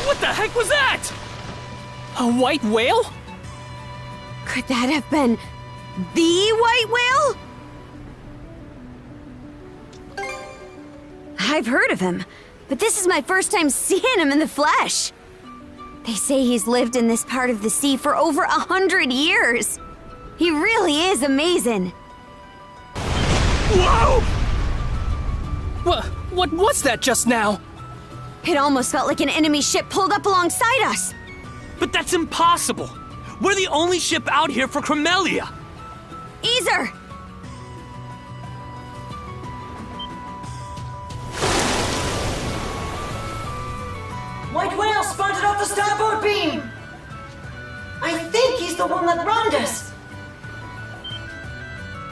What the heck was that? A white whale? Could that have been the white whale? I've heard of him, but this is my first time seeing him in the flesh. They say he's lived in this part of the sea for over 100 years. He really is amazing. Whoa! What was that just now? It almost felt like an enemy ship pulled up alongside us. But that's impossible. We're the only ship out here for Cremelia. Easer! White whale spotted off the starboard beam! I think he's the one that rammed us!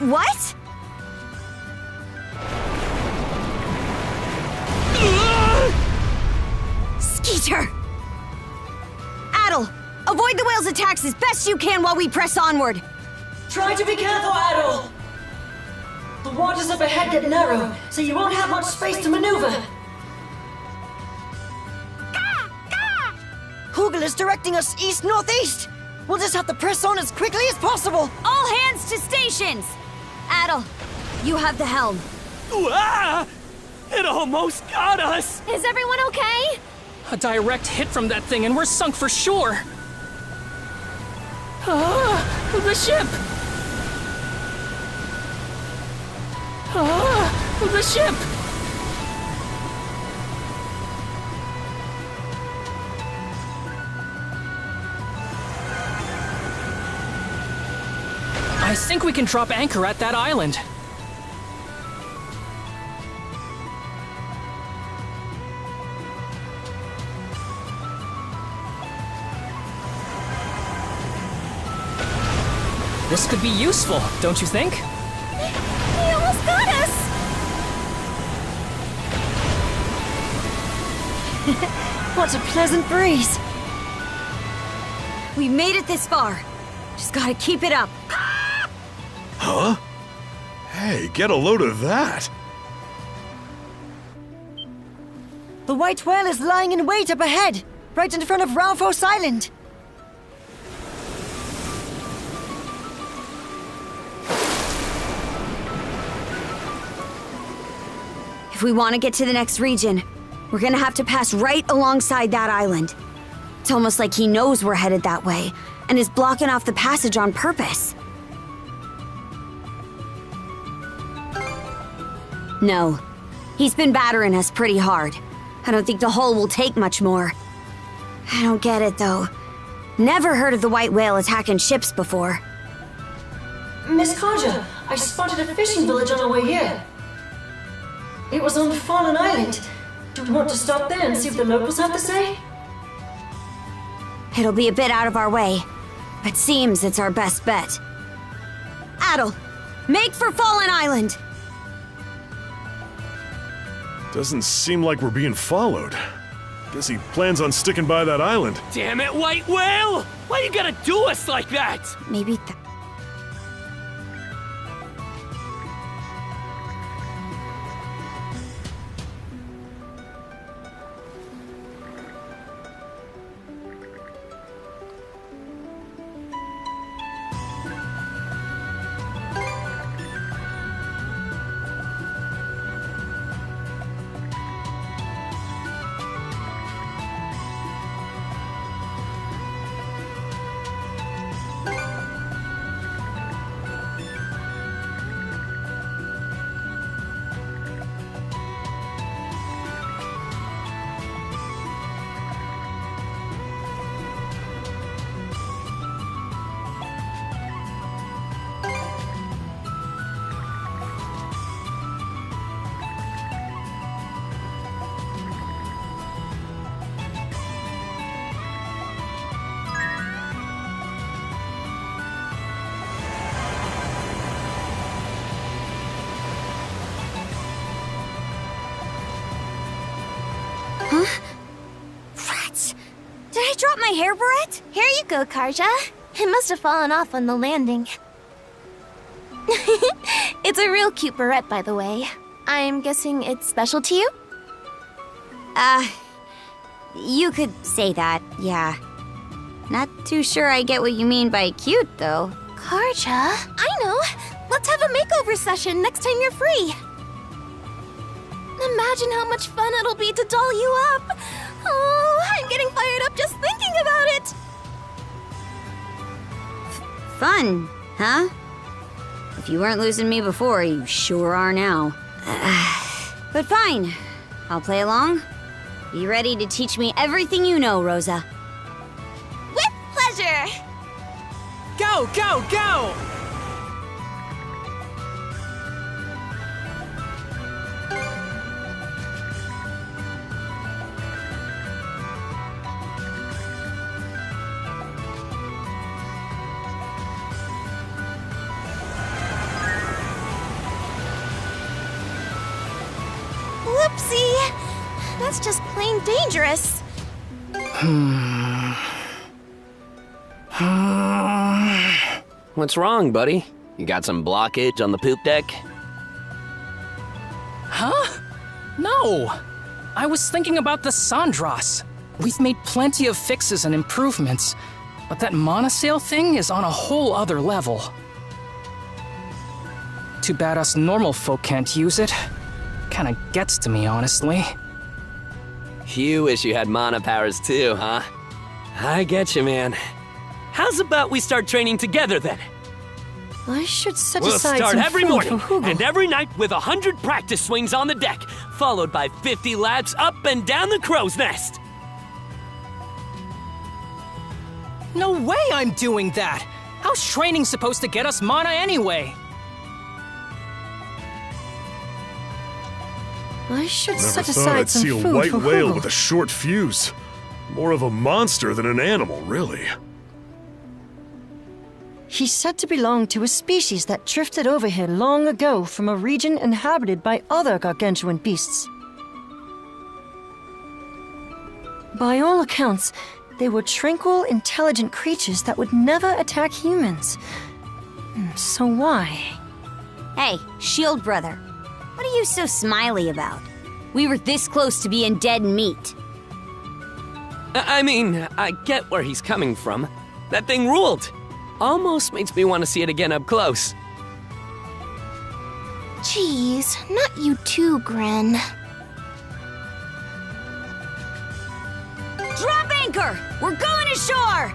What? Skeeter! Adel, avoid the whale's attacks as best you can while we press onward. Try to be careful, Adel! The waters up ahead get narrow, so you won't have much space to maneuver. Hugel is directing us east-northeast. We'll just have to press on as quickly as possible. All hands to stations! Adel, you have the helm. Ah! It almost got us! Is everyone okay? A direct hit from that thing and we're sunk for sure! Ah! The ship! Ah! The ship! I think we can drop anchor at that island. This could be useful, don't you think? He almost got us! What a pleasant breeze. We made it this far. Just gotta keep it up. Huh? Hey, get a load of that! The white whale is lying in wait up ahead, right in front of Ralphos Island. If we want to get to the next region, we're gonna have to pass right alongside that island. It's almost like he knows we're headed that way, and is blocking off the passage on purpose. No. He's been battering us pretty hard. I don't think the hull will take much more. I don't get it, though. Never heard of the white whale attacking ships before. Miss Kaja, I spotted a fishing village on our way here. It was on Fallen Island. Do we want to stop there and see what the locals have to say? It'll be a bit out of our way, but seems it's our best bet. Adel, make for Fallen Island! Doesn't seem like we're being followed. Guess he plans on sticking by that island. Damn it, white whale! Why you gotta do us like that? Maybe my hair barrette? Here you go, Karja. It must have fallen off on the landing. It's a real cute barrette, by the way. I'm guessing it's special to you? You could say that, yeah. Not too sure I get what you mean by cute, though. Karja, I know. Let's have a makeover session next time you're free. Imagine how much fun it'll be to doll you up. Oh, I'm getting fired up just thinking about it. Fun, huh? If you weren't losing me before, you sure are now. But fine. I'll play along. Be ready to teach me everything you know, Rosa. With pleasure! Go, go, go! Whoopsie! That's just plain dangerous. What's wrong, buddy? You got some blockage on the poop deck? Huh? No! I was thinking about the Sandras. We've made plenty of fixes and improvements, but that monosail thing is on a whole other level. Too bad us normal folk can't use it. Kinda gets to me, honestly. You wish you had mana powers too, huh? I get you, man. How's about we start training together then? I should set We'll aside start some every food morning for Hugo. and every night with 100 practice swings on the deck, followed by 50 laps up and down the crow's nest. No way I'm doing that! How's training supposed to get us mana anyway? I should Never set thought aside I'd some see a food white for whale Hugo. with a short fuse. More of a monster than an animal, really. He's said to belong to a species that drifted over here long ago from a region inhabited by other gargantuan beasts. By all accounts, they were tranquil, intelligent creatures that would never attack humans. So why? Hey, Shield Brother. What are you so smiley about? We were this close to being dead meat. I mean, I get where he's coming from. That thing ruled. Almost makes me want to see it again up close. Jeez, not you too, Gren. Drop anchor! We're going ashore!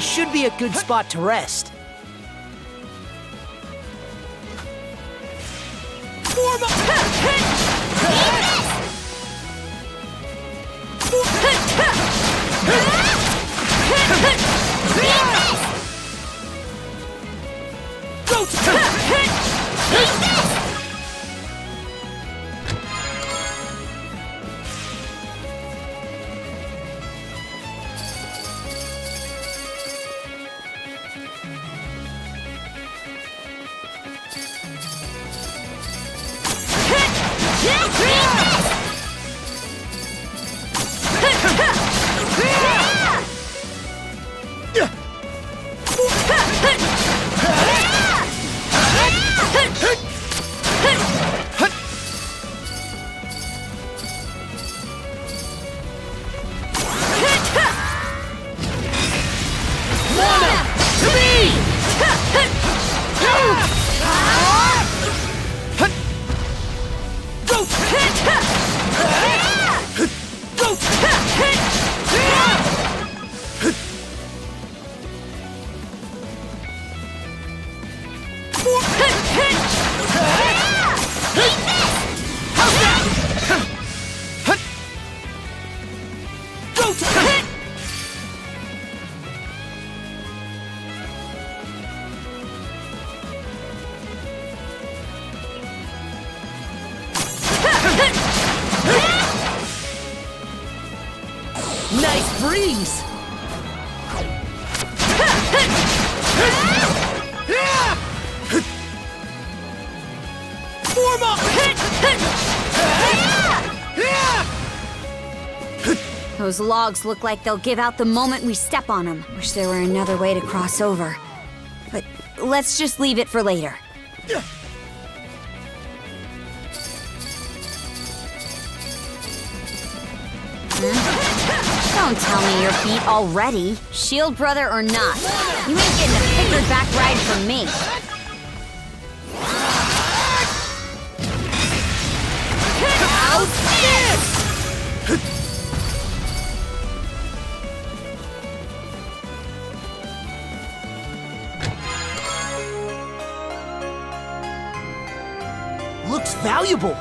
should be a good spot to rest. Nice breeze! Those logs look like they'll give out the moment we step on them. Wish there were another way to cross over. But let's just leave it for later. Don't tell me you're beat already. Shield brother or not, you ain't getting a pickered back ride from me. How's this? Looks valuable.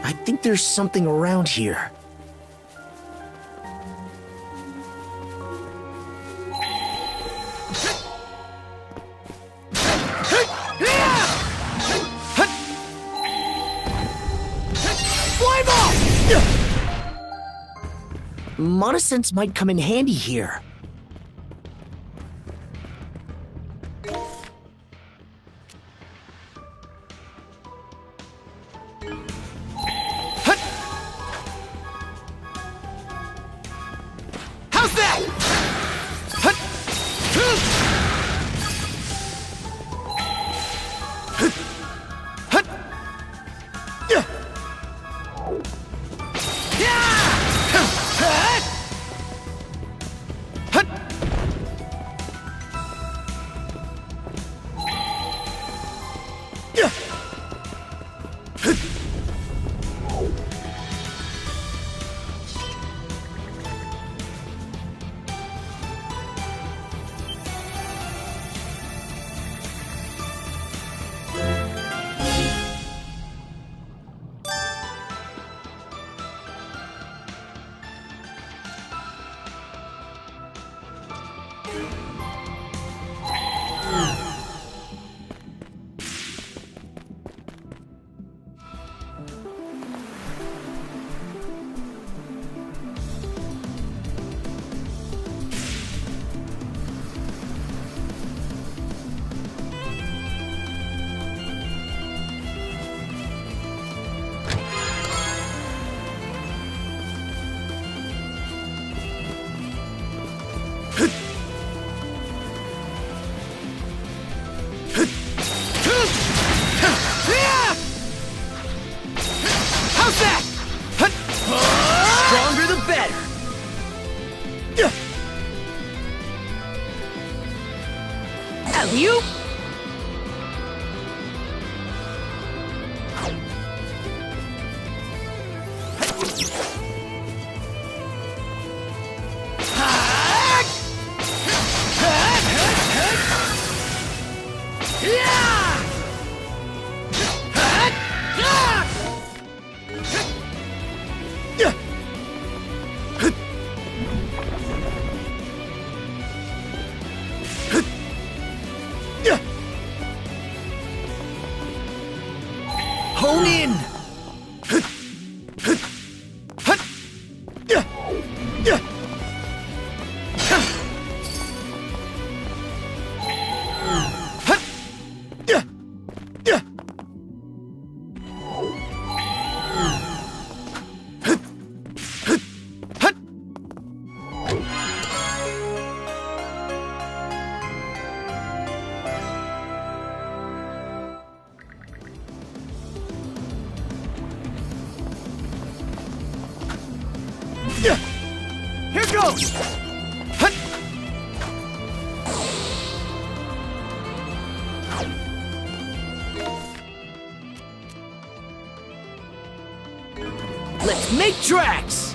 I think there's something around here. Fly ball! Monosense might come in handy here. How's that? How's that? Stronger the better. Alley-oop? Hone in! Here goes! Let's make tracks!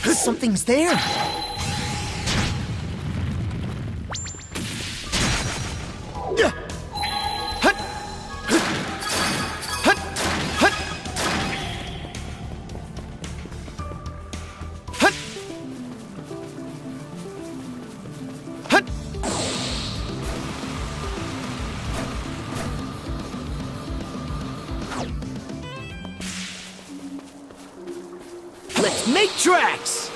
Something's there. Let's make tracks!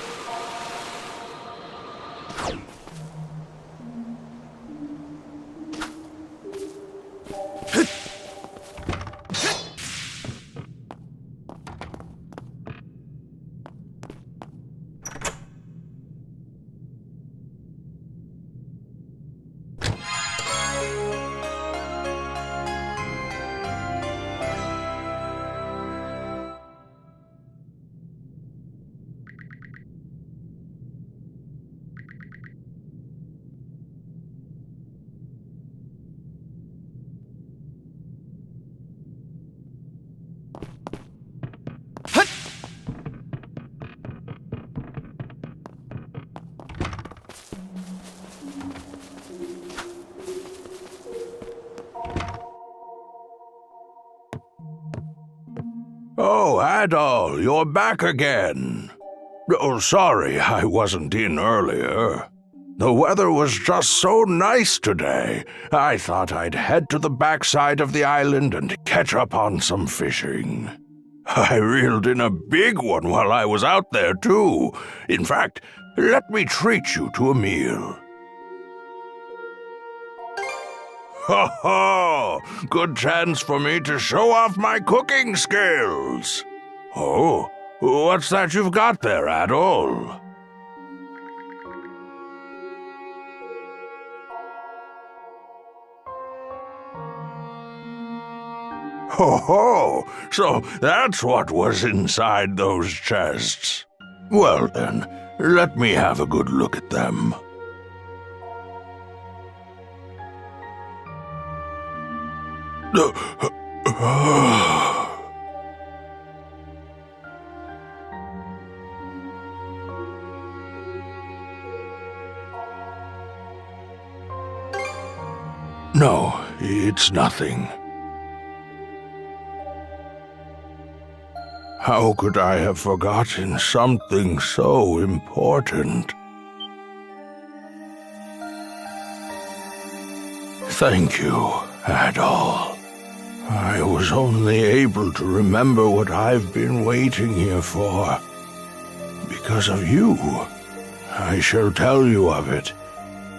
Oh, Adol, you're back again. Oh, sorry I wasn't in earlier. The weather was just so nice today. I thought I'd head to the backside of the island and catch up on some fishing. I reeled in a big one while I was out there, too. In fact, let me treat you to a meal. Ho ho! Good chance for me to show off my cooking skills. Oh, what's that you've got there, Adol? Ho ho! So that's what was inside those chests. Well then, let me have a good look at them. No, it's nothing. How could I have forgotten something so important? Thank you, Adol. I was only able to remember what I've been waiting here for. Because of you. I shall tell you of it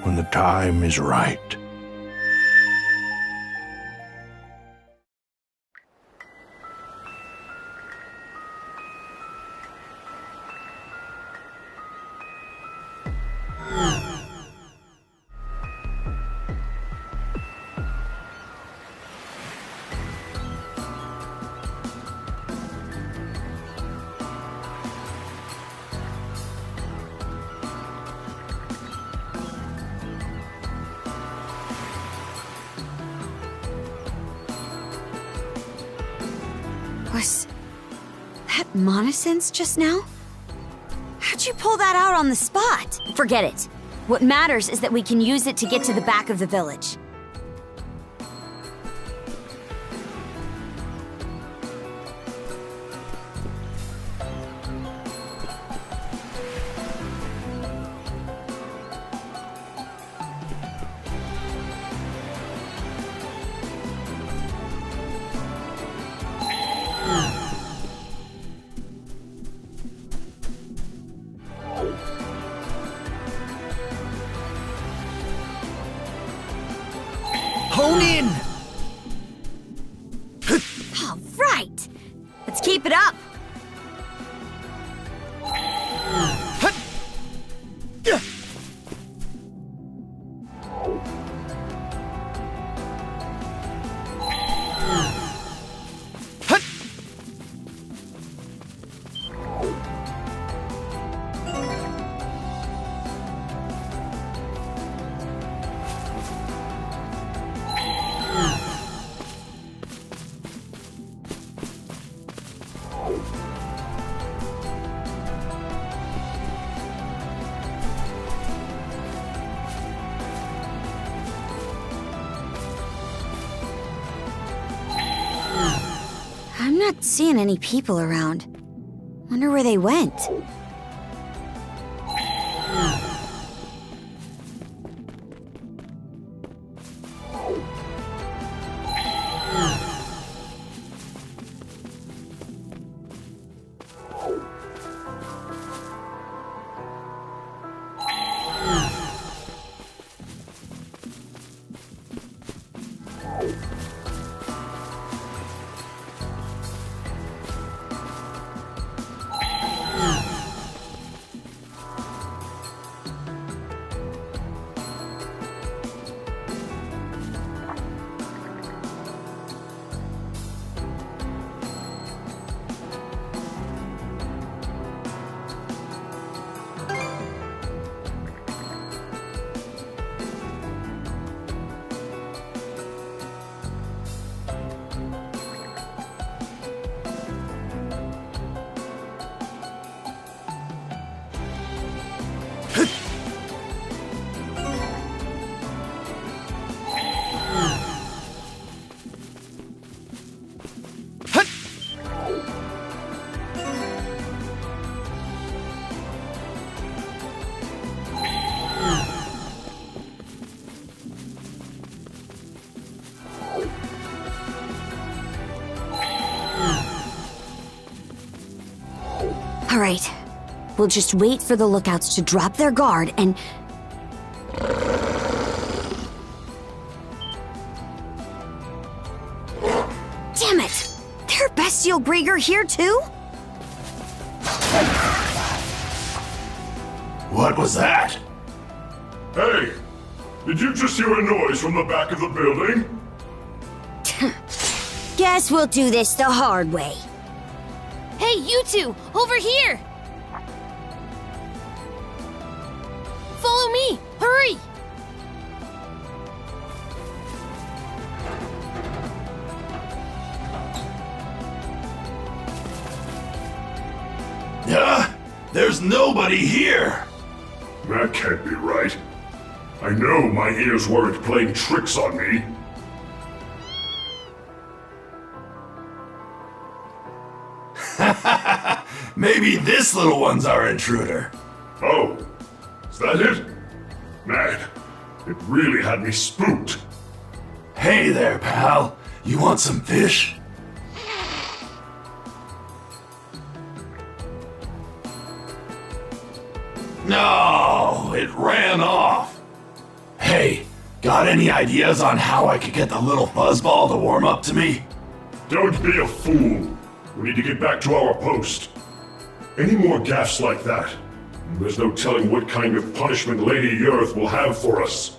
when the time is right. Was that monosense just now? How'd you pull that out on the spot? Forget it. What matters is that we can use it to get to the back of the village. Hone in! All right! Let's keep it up! not seeing any people around. Wonder where they went. All right. We'll just wait for the lookouts to drop their guard and... Damn it! They're Bestial Grieger here too? What was that? Hey! Did you just hear a noise from the back of the building? Guess we'll do this the hard way. Hey, you two! Over here! Follow me! Hurry! There's nobody here! That can't be right. I know my ears weren't playing tricks on me. Maybe this little one's our intruder. Oh, is that it? Man, it really had me spooked. Hey there, pal. You want some fish? No, it ran off. Hey, got any ideas on how I could get the little fuzzball to warm up to me? Don't be a fool. We need to get back to our post. Any more gaffes like that, there's no telling what kind of punishment Lady Earth will have for us.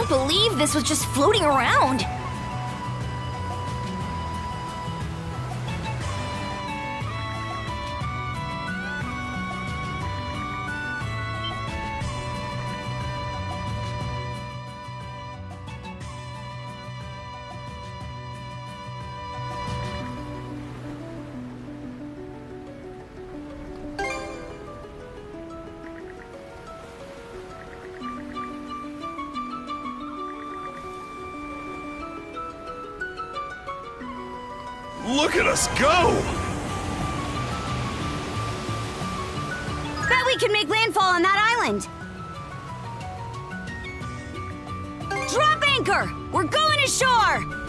can't believe this was just floating around. Look at us go! Bet we can make landfall on that island. Drop anchor! We're going ashore!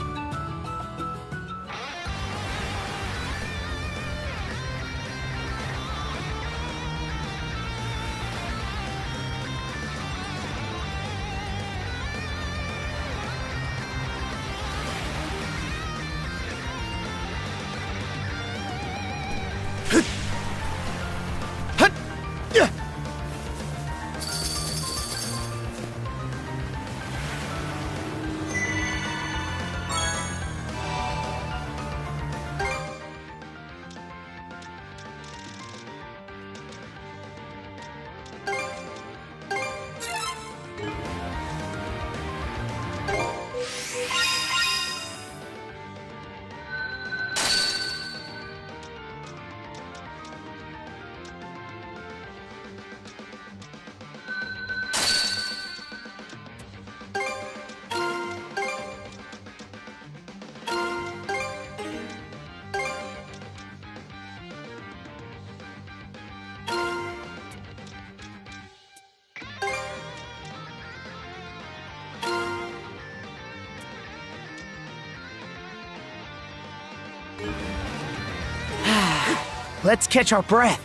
Let's catch our breath.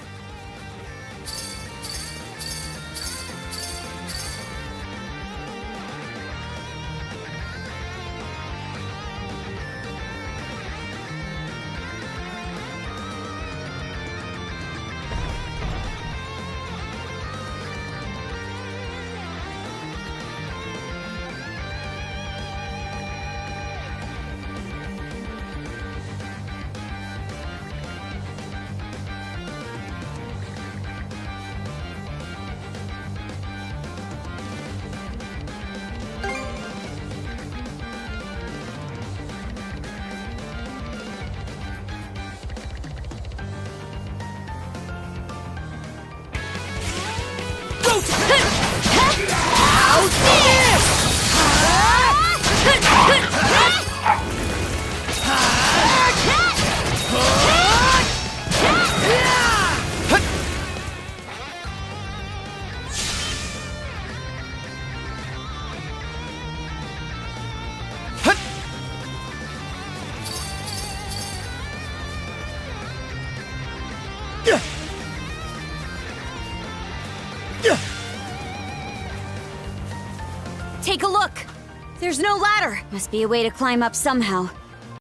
Take a look. There's no ladder. Must be a way to climb up somehow.